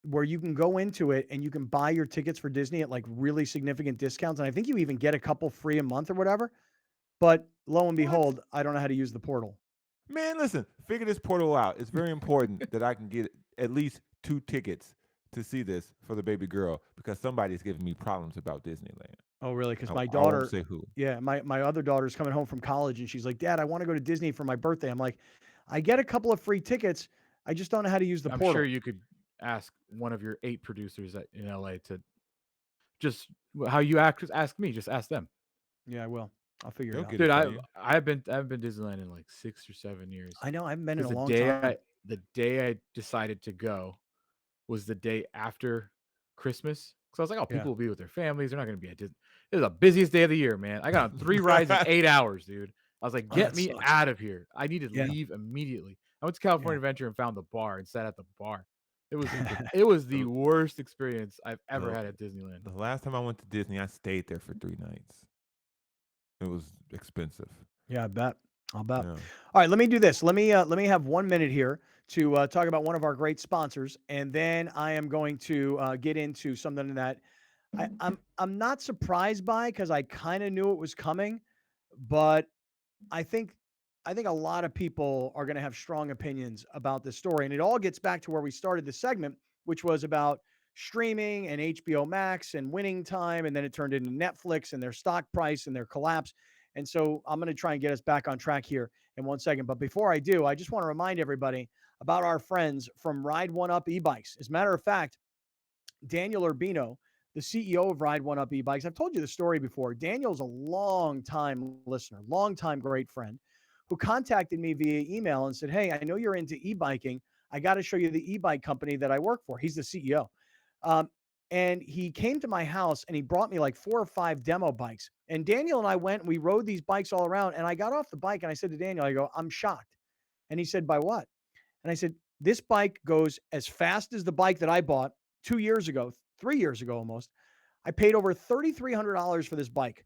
where you can go into it and you can buy your tickets for Disney at like really significant discounts, and I think you even get a couple free a month or whatever. But lo and behold, I don't know how to use the portal. Man, listen, figure this portal out. It's very important that I can get at least 2 tickets to see this for the baby girl because somebody's giving me problems about Disneyland. Oh, really? Because my I daughter, won't say who. yeah, my other daughter's coming home from college, and she's like, "Dad, I want to go to Disney for my birthday." I'm like, "I get a couple of free tickets. I just don't know how to use the I'm portal." sure you could ask one of your 8 producers in LA to just how you ask me. Just ask them. Yeah, I will. I'll figure They'll it out. get Dude, it for I you. haven't been to Disneyland in like 6 or 7 years. I know I haven't been in a Because long time. the day I decided to go was the day after Christmas. So I was like, oh, Yeah. people will be with their families. They're not going to be at Disney. It was the busiest day of the year, man. I got on 3 rides in 8 hours, dude. I was like, Oh, get that me sucks. out of here. I need to Yeah. leave immediately. I went to California Yeah. Adventure and found the bar and sat at the bar. It was it was the worst experience I've ever had at Disneyland. The last time I went to Disney, I stayed there for 3 nights. It was expensive. Yeah, I bet. I'll bet. Yeah. All right, let me do this. Let me have 1 minute here to talk about one of our great sponsors, and then I am going to get into something that I'm not surprised by because I kind of knew it was coming, but I think a lot of people are going to have strong opinions about this story, and it all gets back to where we started the segment, which was about streaming and HBO Max and winning time, and then it turned into Netflix and their stock price and their collapse. And so I'm going to try and get us back on track here in 1 second. But before I do, I just want to remind everybody about our friends from Ride One Up e-bikes. As a matter of fact, Daniel Urbino, the CEO of Ride One Up e-bikes, I've told you the story before. Daniel's a long-time listener, long-time great friend who contacted me via email and said, "Hey, I know you're into e-biking. I got to show you the e-bike company that I work for." He's the CEO. And he came to my house and he brought me like 4 or 5 demo bikes. And Daniel and I went and we rode these bikes all around. And I got off the bike and I said to Daniel, I go, "I'm shocked." And he said, "By what?" And I said, "This bike goes as fast as the bike that I bought 2 years ago, 3 years ago almost. I paid over $3,300 for this bike.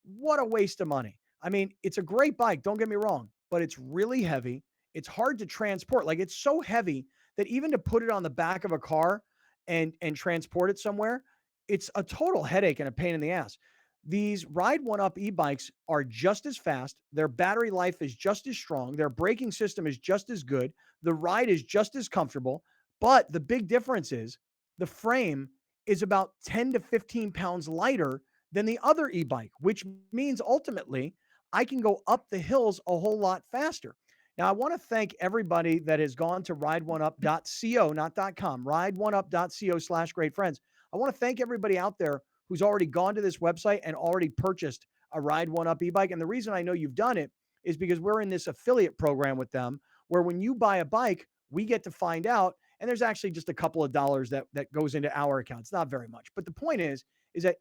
What a waste of money. I mean, it's a great bike, don't get me wrong, but it's really heavy. It's hard to transport. Like it's so heavy that even to put it on the back of a car and transport it somewhere, it's a total headache and a pain in the ass. These Ride One Up e-bikes are just as fast. Their battery life is just as strong. Their braking system is just as good. The ride is just as comfortable. But the big difference is the frame is about 10 to 15 pounds lighter than the other e-bike, which means ultimately I can go up the hills a whole lot faster. Now, I want to thank everybody that has gone to rideoneup.co, not .com, rideoneup.co/great friends. I want to thank everybody out there who's already gone to this website and already purchased a Ride One Up e-bike. And the reason I know you've done it is because we're in this affiliate program with them where when you buy a bike, we get to find out, and there's actually just a couple of dollars that goes into our account. It's not very much. But the point is that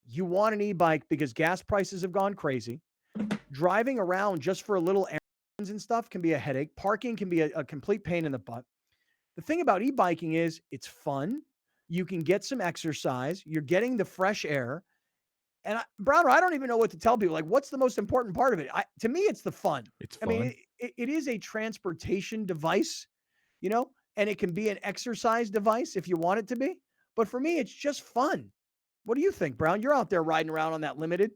you want an e-bike because gas prices have gone crazy. Driving around just for a little errands and stuff can be a headache. Parking can be a complete pain in the butt. The thing about e-biking is it's fun. You can get some exercise. You're getting the fresh air. And Browner, I don't even know what to tell people. Like, what's the most important part of it? To me, it's the fun. It's I fun. mean, it is a transportation device, you know, and it can be an exercise device if you want it to be. But for me, it's just fun. What do you think, Brown? You're out there riding around on that limited.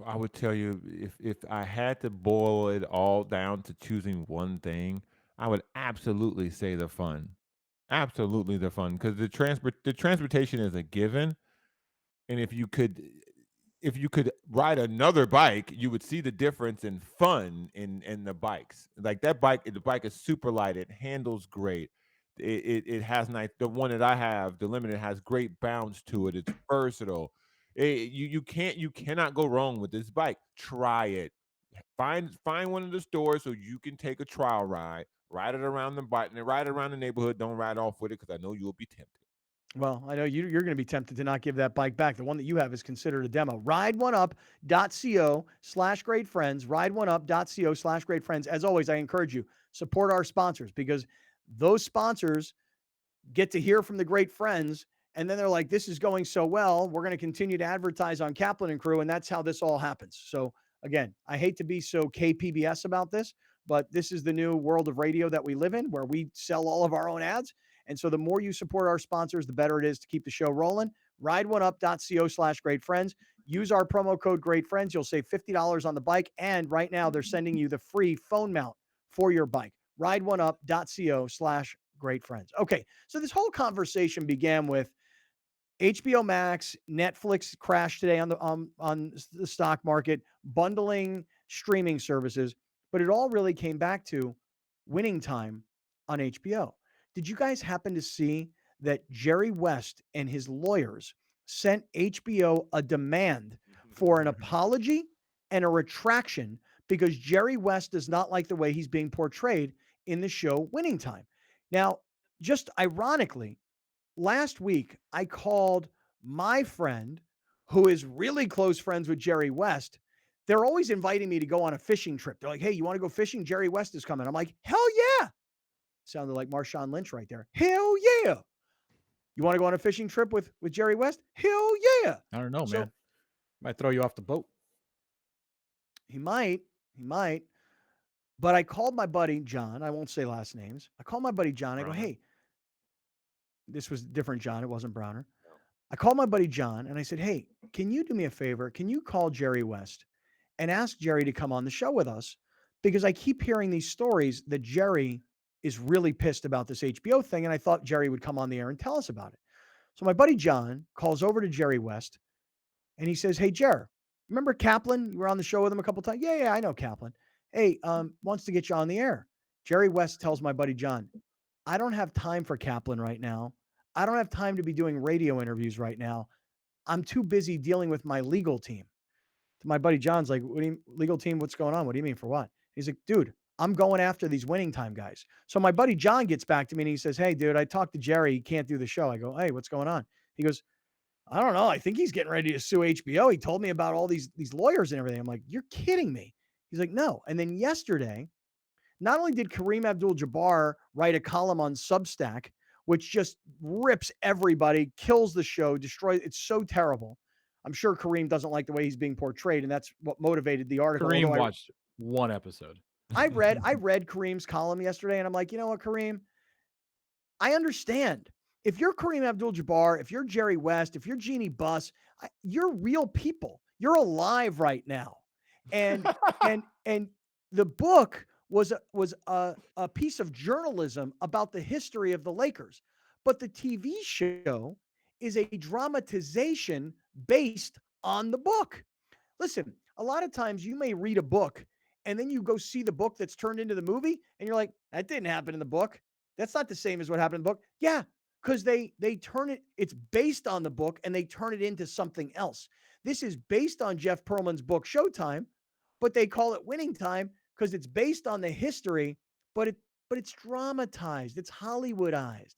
I would tell you if I had to boil it all down to choosing one thing, I would absolutely say the fun. Absolutely the fun because the transportation is a given, and if you could ride another bike, you would see the difference in fun in the bikes. Like the bike is super light. It handles great. It has nice. The one that I have, the Limited, has great bounce to it. It's versatile. You cannot go wrong with this bike. Try it. Find one of the stores so you can take a trial ride. Ride it around the bike and ride around the neighborhood. Don't ride off with it because I know you'll be tempted. Well, I know you're going to be tempted to not give that bike back. The one that you have is considered a demo. RideOneUp.co/great friends. RideOneUp.co/great friends. As always, I encourage you, support our sponsors because those sponsors get to hear from the great friends. And then they're like, this is going so well. We're going to continue to advertise on Kaplan and Crew. And that's how this all happens. So again, I hate to be so KPBS about this, but this is the new world of radio that we live in where we sell all of our own ads. And so the more you support our sponsors, the better it is to keep the show rolling. RideOneUp.co/great friends. Use our promo code Great Friends. You'll save $50 on the bike. And right now they're sending you the free phone mount for your bike. RideOneUp.co/great friends. Okay. So this whole conversation began with HBO Max, Netflix crashed today on the stock market, bundling streaming services, but it all really came back to Winning Time on HBO. Did you guys happen to see that Jerry West and his lawyers sent HBO a demand for an apology and a retraction because Jerry West does not like the way he's being portrayed in the show Winning Time? Now, just ironically, last week, I called my friend who is really close friends with Jerry West. They're always inviting me to go on a fishing trip. They're like, hey, you want to go fishing? Jerry West is coming. I'm like, hell yeah. Sounded like Marshawn Lynch right there. Hell yeah. You want to go on a fishing trip with Jerry West? Hell yeah. I don't know, man. Might throw you off the boat. He might. But I called my buddy John. I won't say last names. I called my buddy John. I go, hey, this was different John. It wasn't Browner. I called my buddy John and I said, hey, can you do me a favor? Can you call Jerry West and ask Jerry to come on the show with us? Because I keep hearing these stories that Jerry is really pissed about this HBO thing. And I thought Jerry would come on the air and tell us about it. So my buddy John calls over to Jerry West and he says, hey, Jerry, remember Kaplan? You were on the show with him a couple of times. Yeah, I know Kaplan. Hey, wants to get you on the air. Jerry West tells my buddy John, I don't have time for Kaplan right now. I don't have time to be doing radio interviews right now. I'm too busy dealing with my legal team. My buddy John's like, what do you legal team? What's going on? What do you mean for what? He's like, dude, I'm going after these Winning Time guys. So my buddy John gets back to me and he says, hey, dude, I talked to Jerry. He can't do the show. I go, hey, what's going on? He goes, I don't know. I think he's getting ready to sue HBO. He told me about all these lawyers and everything. I'm like, you're kidding me. He's like, no. And then yesterday, not only did Kareem Abdul-Jabbar write a column on Substack, which just rips everybody, kills the show, destroys. It's so terrible. I'm sure Kareem doesn't like the way he's being portrayed, and that's what motivated the article. Kareem watched one episode. I read Kareem's column yesterday, and I'm like, you know what, Kareem? I understand. If you're Kareem Abdul-Jabbar, if you're Jerry West, if you're Jeannie Buss, you're real people. You're alive right now, and and the book was a piece of journalism about the history of the Lakers. But the TV show is a dramatization based on the book. Listen, a lot of times you may read a book and then you go see the book that's turned into the movie and you're like, that didn't happen in the book. That's not the same as what happened in the book. Yeah, because they turn it, it's based on the book and they turn it into something else. This is based on Jeff Pearlman's book Showtime, but they call it Winning Time because it's based on the history, but it's dramatized. It's Hollywoodized.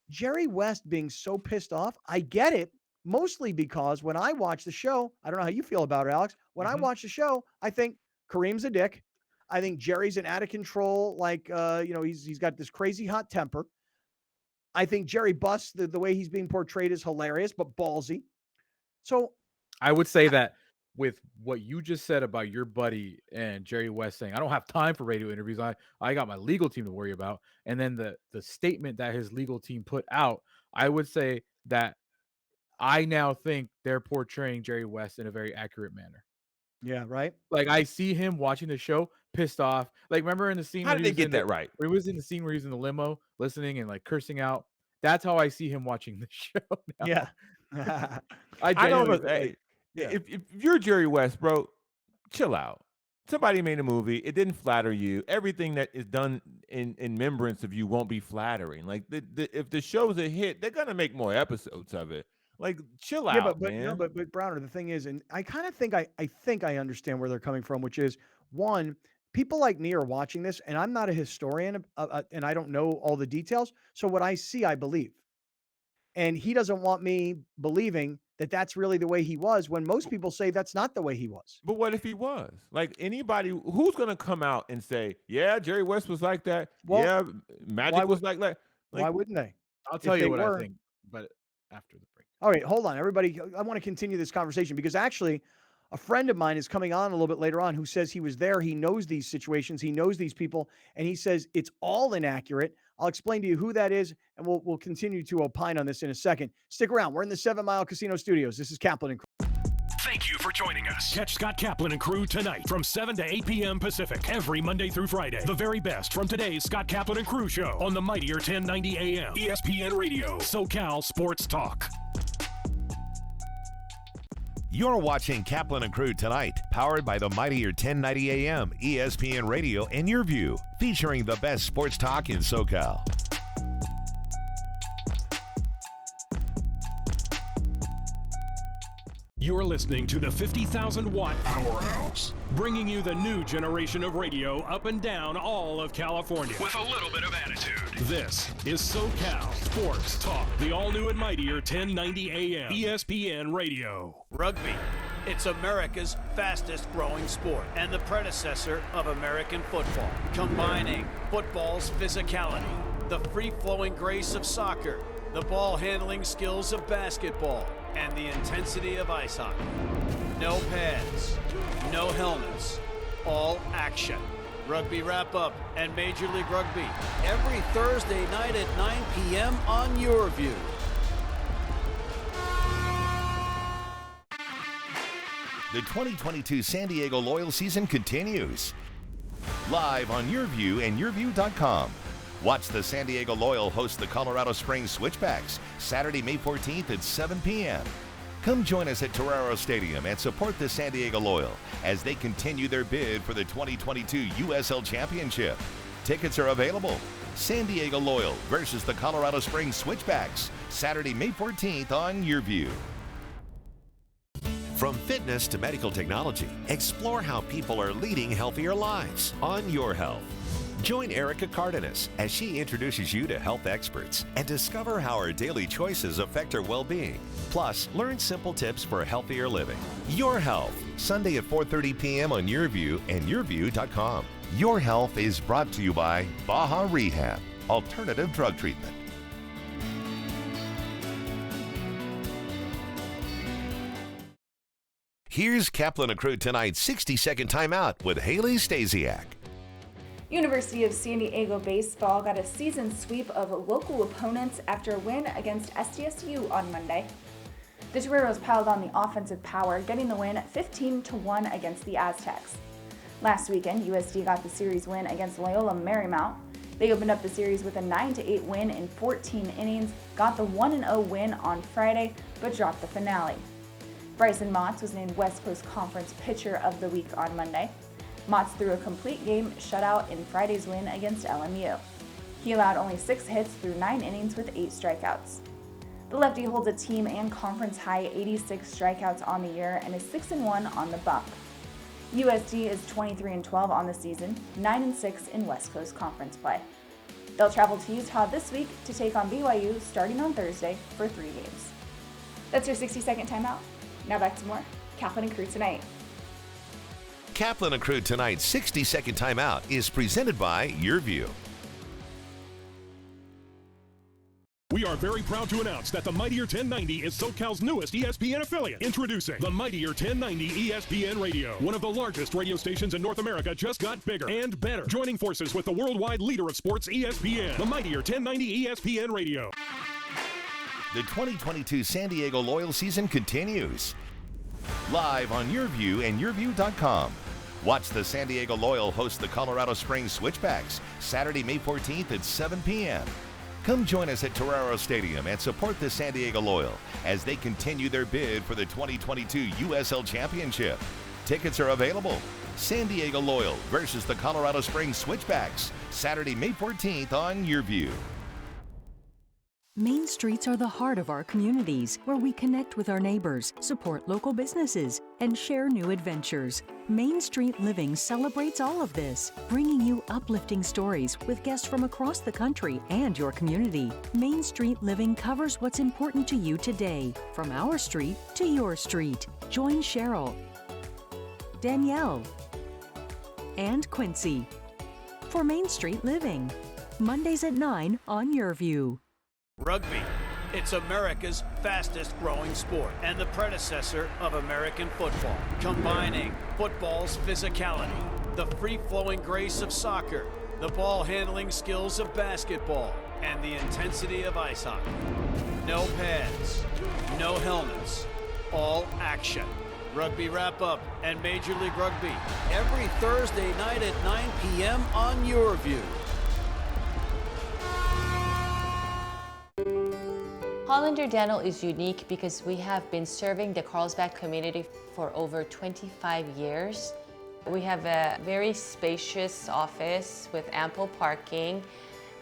Jerry West being so pissed off, I get it, mostly because when I watch the show, I don't know how you feel about it, Alex. When I watch the show, I think Kareem's a dick. I think Jerry's an out of control, like he's got this crazy hot temper. I think Jerry Buss, the way he's being portrayed is hilarious, but ballsy. So I would say that with what you just said about your buddy and Jerry West saying, I don't have time for radio interviews. I got my legal team to worry about. And then the statement that his legal team put out, I would say that I now think they're portraying Jerry West in a very accurate manner. Yeah, right. Like I see him watching the show, pissed off. Like remember in the scene? How where did he they was get in the- that right? Where he was in the scene where he was in the limo, listening and like cursing out. That's how I see him watching the show now. Yeah. I don't know. genuinely, Hey, yeah. if you're Jerry West, bro, chill out. Somebody made a movie. It didn't flatter you. Everything that is done in remembrance of you won't be flattering. Like if the show's a hit, they're gonna make more episodes of it. Like chill Yeah, out, but man. no, but Browner, the thing is, and I kind of think I think I understand where they're coming from, which is one, people like me are watching this, and I'm not a historian, and I don't know all the details. So what I see, I believe, and he doesn't want me believing that that's really the way he was, when most people say that's not the way he was. But what if he was? Like anybody who's gonna come out and say, "Yeah, Jerry West was like that. Well, yeah, Magic why was like that." Why wouldn't they? I'll If tell they you what were- I think, but after the break. All right, hold on, everybody. I want to continue this conversation because actually, a friend of mine is coming on a little bit later on who says he was there. He knows these situations. He knows these people, and he says it's all inaccurate. I'll explain to you who that is, and we'll continue to opine on this in a second. Stick around. We're in the 7 Mile Casino Studios. This is Kaplan and Crew. Thank you for joining us. Catch Scott Kaplan and crew tonight from 7 to 8 p.m. Pacific every Monday through Friday. The very best from today's Scott Kaplan and crew show on the mightier 1090 AM ESPN Radio, SoCal Sports Talk. You're watching Kaplan and Crew tonight, powered by the mightier 1090 AM ESPN Radio and Your View, featuring the best sports talk in SoCal. You're listening to the 50,000-watt Powerhouse, bringing you the new generation of radio up and down all of California with a little bit of attitude. This is SoCal Sports Talk, the all-new and mightier 1090 AM ESPN Radio. Rugby. It's America's fastest growing sport and the predecessor of American football, combining football's physicality, the free-flowing grace of soccer, the ball-handling skills of basketball, and the intensity of ice hockey. No pads, no helmets, all action. Rugby Wrap-Up and Major League Rugby every Thursday night at 9 p.m. on Your View. The 2022 San Diego Loyal season continues. Live on Your View and YourView.com. Watch the San Diego Loyal host the Colorado Springs Switchbacks Saturday, May 14th at 7 p.m. Come join us at Torero Stadium and support the San Diego Loyal as they continue their bid for the 2022 USL Championship. Tickets are available. San Diego Loyal versus the Colorado Springs Switchbacks Saturday, May 14th on Your View. From fitness to medical technology, explore how people are leading healthier lives on Your Health. Join Erica Cardenas as she introduces you to health experts and discover how our daily choices affect our well-being. Plus, learn simple tips for healthier living. Your Health, Sunday at 4:30 p.m. on Your View and YourView.com. Your Health is brought to you by Baja Rehab, alternative drug treatment. Here's Kaplan and Crew tonight's 60-second timeout with Haley Stasiak. University of San Diego baseball got a season sweep of local opponents after a win against SDSU on Monday. The Toreros piled on the offensive power, getting the win 15-1 against the Aztecs. Last weekend, USD got the series win against Loyola Marymount. They opened up the series with a 9-8 win in 14 innings, got the 1-0 win on Friday, but dropped the finale. Bryson Motts was named West Coast Conference Pitcher of the Week on Monday. Motts threw a complete game shutout in Friday's win against LMU. He allowed only 6 hits through 9 innings with 8 strikeouts. The lefty holds a team and conference high 86 strikeouts on the year and is 6-1 on the bump. USD is 23-12 on the season, 9-6 in West Coast Conference play. They'll travel to Utah this week to take on BYU starting on Thursday for 3 games. That's your 60-second timeout. Now back to more Kaplan and Crew tonight. Kaplan and Crew tonight's 60-second timeout is presented by Your View. We are very proud to announce that the Mightier 1090 is SoCal's newest ESPN affiliate. Introducing the Mightier 1090 ESPN Radio. One of the largest radio stations in North America just got bigger and better. Joining forces with the worldwide leader of sports, ESPN. The Mightier 1090 ESPN Radio. The 2022 San Diego Loyal season continues. Live on YourView and YourView.com. Watch the San Diego Loyal host the Colorado Springs Switchbacks Saturday, May 14th at 7 p.m. Come join us at Torero Stadium and support the San Diego Loyal as they continue their bid for the 2022 USL Championship. Tickets are available. San Diego Loyal versus the Colorado Springs Switchbacks Saturday, May 14th on YourView. Main streets are the heart of our communities, where we connect with our neighbors, support local businesses, and share new adventures. Main Street Living celebrates all of this, bringing you uplifting stories with guests from across the country and your community. Main Street Living covers what's important to you today, from our street to your street. Join Cheryl, Danielle, and Quincy for Main Street Living, Mondays at 9 on YourView. Rugby. It's America's fastest growing sport and the predecessor of American football, combining football's physicality, the free-flowing grace of soccer, the ball-handling skills of basketball, and the intensity of ice hockey. No pads, no helmets, all action. Rugby Wrap-Up and Major League Rugby every Thursday night at 9 p.m. on YourView. Hollander Dental is unique because we have been serving the Carlsbad community for over 25 years. We have a very spacious office with ample parking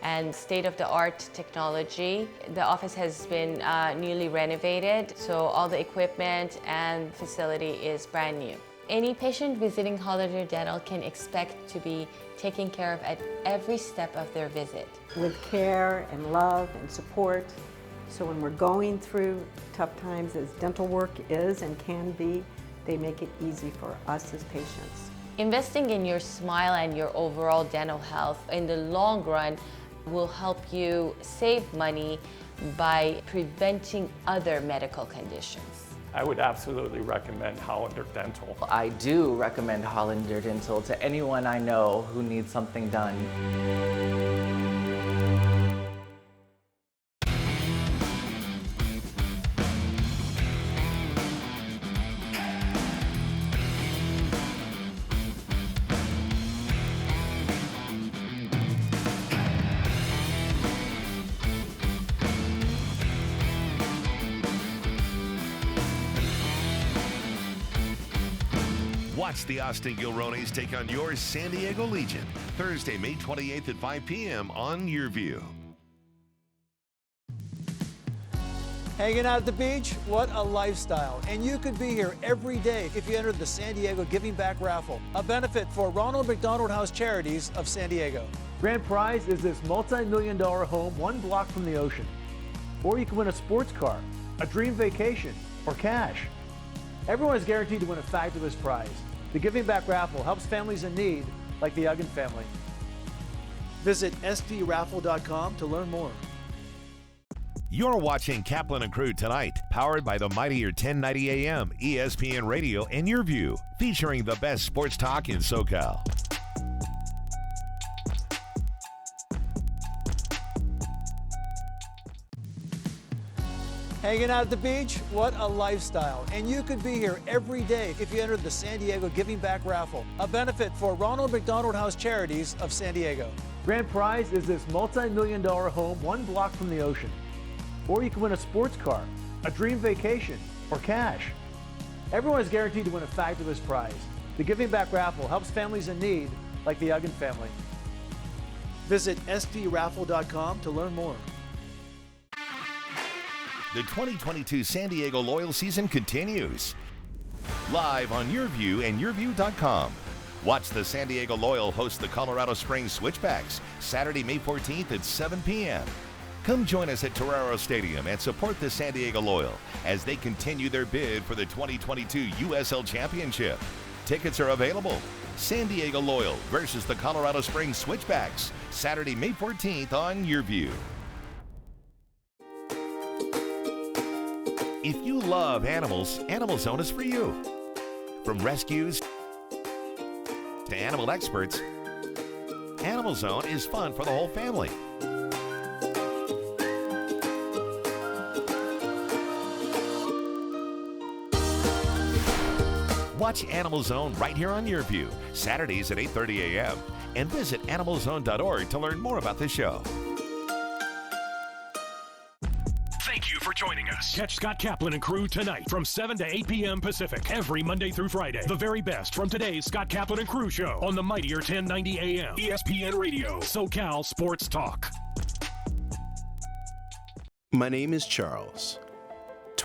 and state-of-the-art technology. The office has been newly renovated, so all the equipment and facility is brand new. Any patient visiting Hollander Dental can expect to be taken care of at every step of their visit. With care and love and support. So when we're going through tough times, as dental work is and can be, they make it easy for us as patients. Investing in your smile and your overall dental health in the long run will help you save money by preventing other medical conditions. I would absolutely recommend Hollander Dental. I do recommend Hollander Dental to anyone I know who needs something done. Watch the Austin Gilronis take on your San Diego Legion Thursday, May 28th at 5 p.m. on YourView. Hanging out at the beach? What a lifestyle. And you could be here every day if you entered the San Diego Giving Back Raffle, a benefit for Ronald McDonald House Charities of San Diego. Grand prize is this multi-million-dollar home 1 block from the ocean. Or you can win a sports car, a dream vacation, or cash. Everyone is guaranteed to win a fabulous prize. The Giving Back Raffle helps families in need, like the Uggan family. Visit sdraffle.com to learn more. You're watching Kaplan and Crew tonight, powered by the mightier 1090 AM, ESPN Radio, and YourView, featuring the best sports talk in SoCal. Hanging out at the beach? What a lifestyle. And you could be here every day if you entered the San Diego Giving Back Raffle, a benefit for Ronald McDonald House Charities of San Diego. Grand prize is this multi-million-dollar home 1 block from the ocean. Or you can win a sports car, a dream vacation, or cash. Everyone is guaranteed to win a fabulous prize. The Giving Back Raffle helps families in need, like the Uggan family. Visit sdraffle.com to learn more. The 2022 San Diego Loyal season continues. Live on YourView and YourView.com. Watch the San Diego Loyal host the Colorado Springs Switchbacks Saturday, May 14th at 7 p.m. Come join us at Torero Stadium and support the San Diego Loyal as they continue their bid for the 2022 USL Championship. Tickets are available. San Diego Loyal versus the Colorado Springs Switchbacks Saturday, May 14th on YourView. If you love animals, Animal Zone is for you. From rescues to animal experts, Animal Zone is fun for the whole family. Watch Animal Zone right here on YourView, Saturdays at 8:30 a.m. And visit animalzone.org to learn more about the show. Thank you for joining us. Catch Scott Kaplan and crew tonight from 7 to 8 p.m. Pacific every Monday through Friday. The very best from today's Scott Kaplan and crew show on the mightier 1090 a.m. ESPN Radio, SoCal Sports Talk. My name is Charles.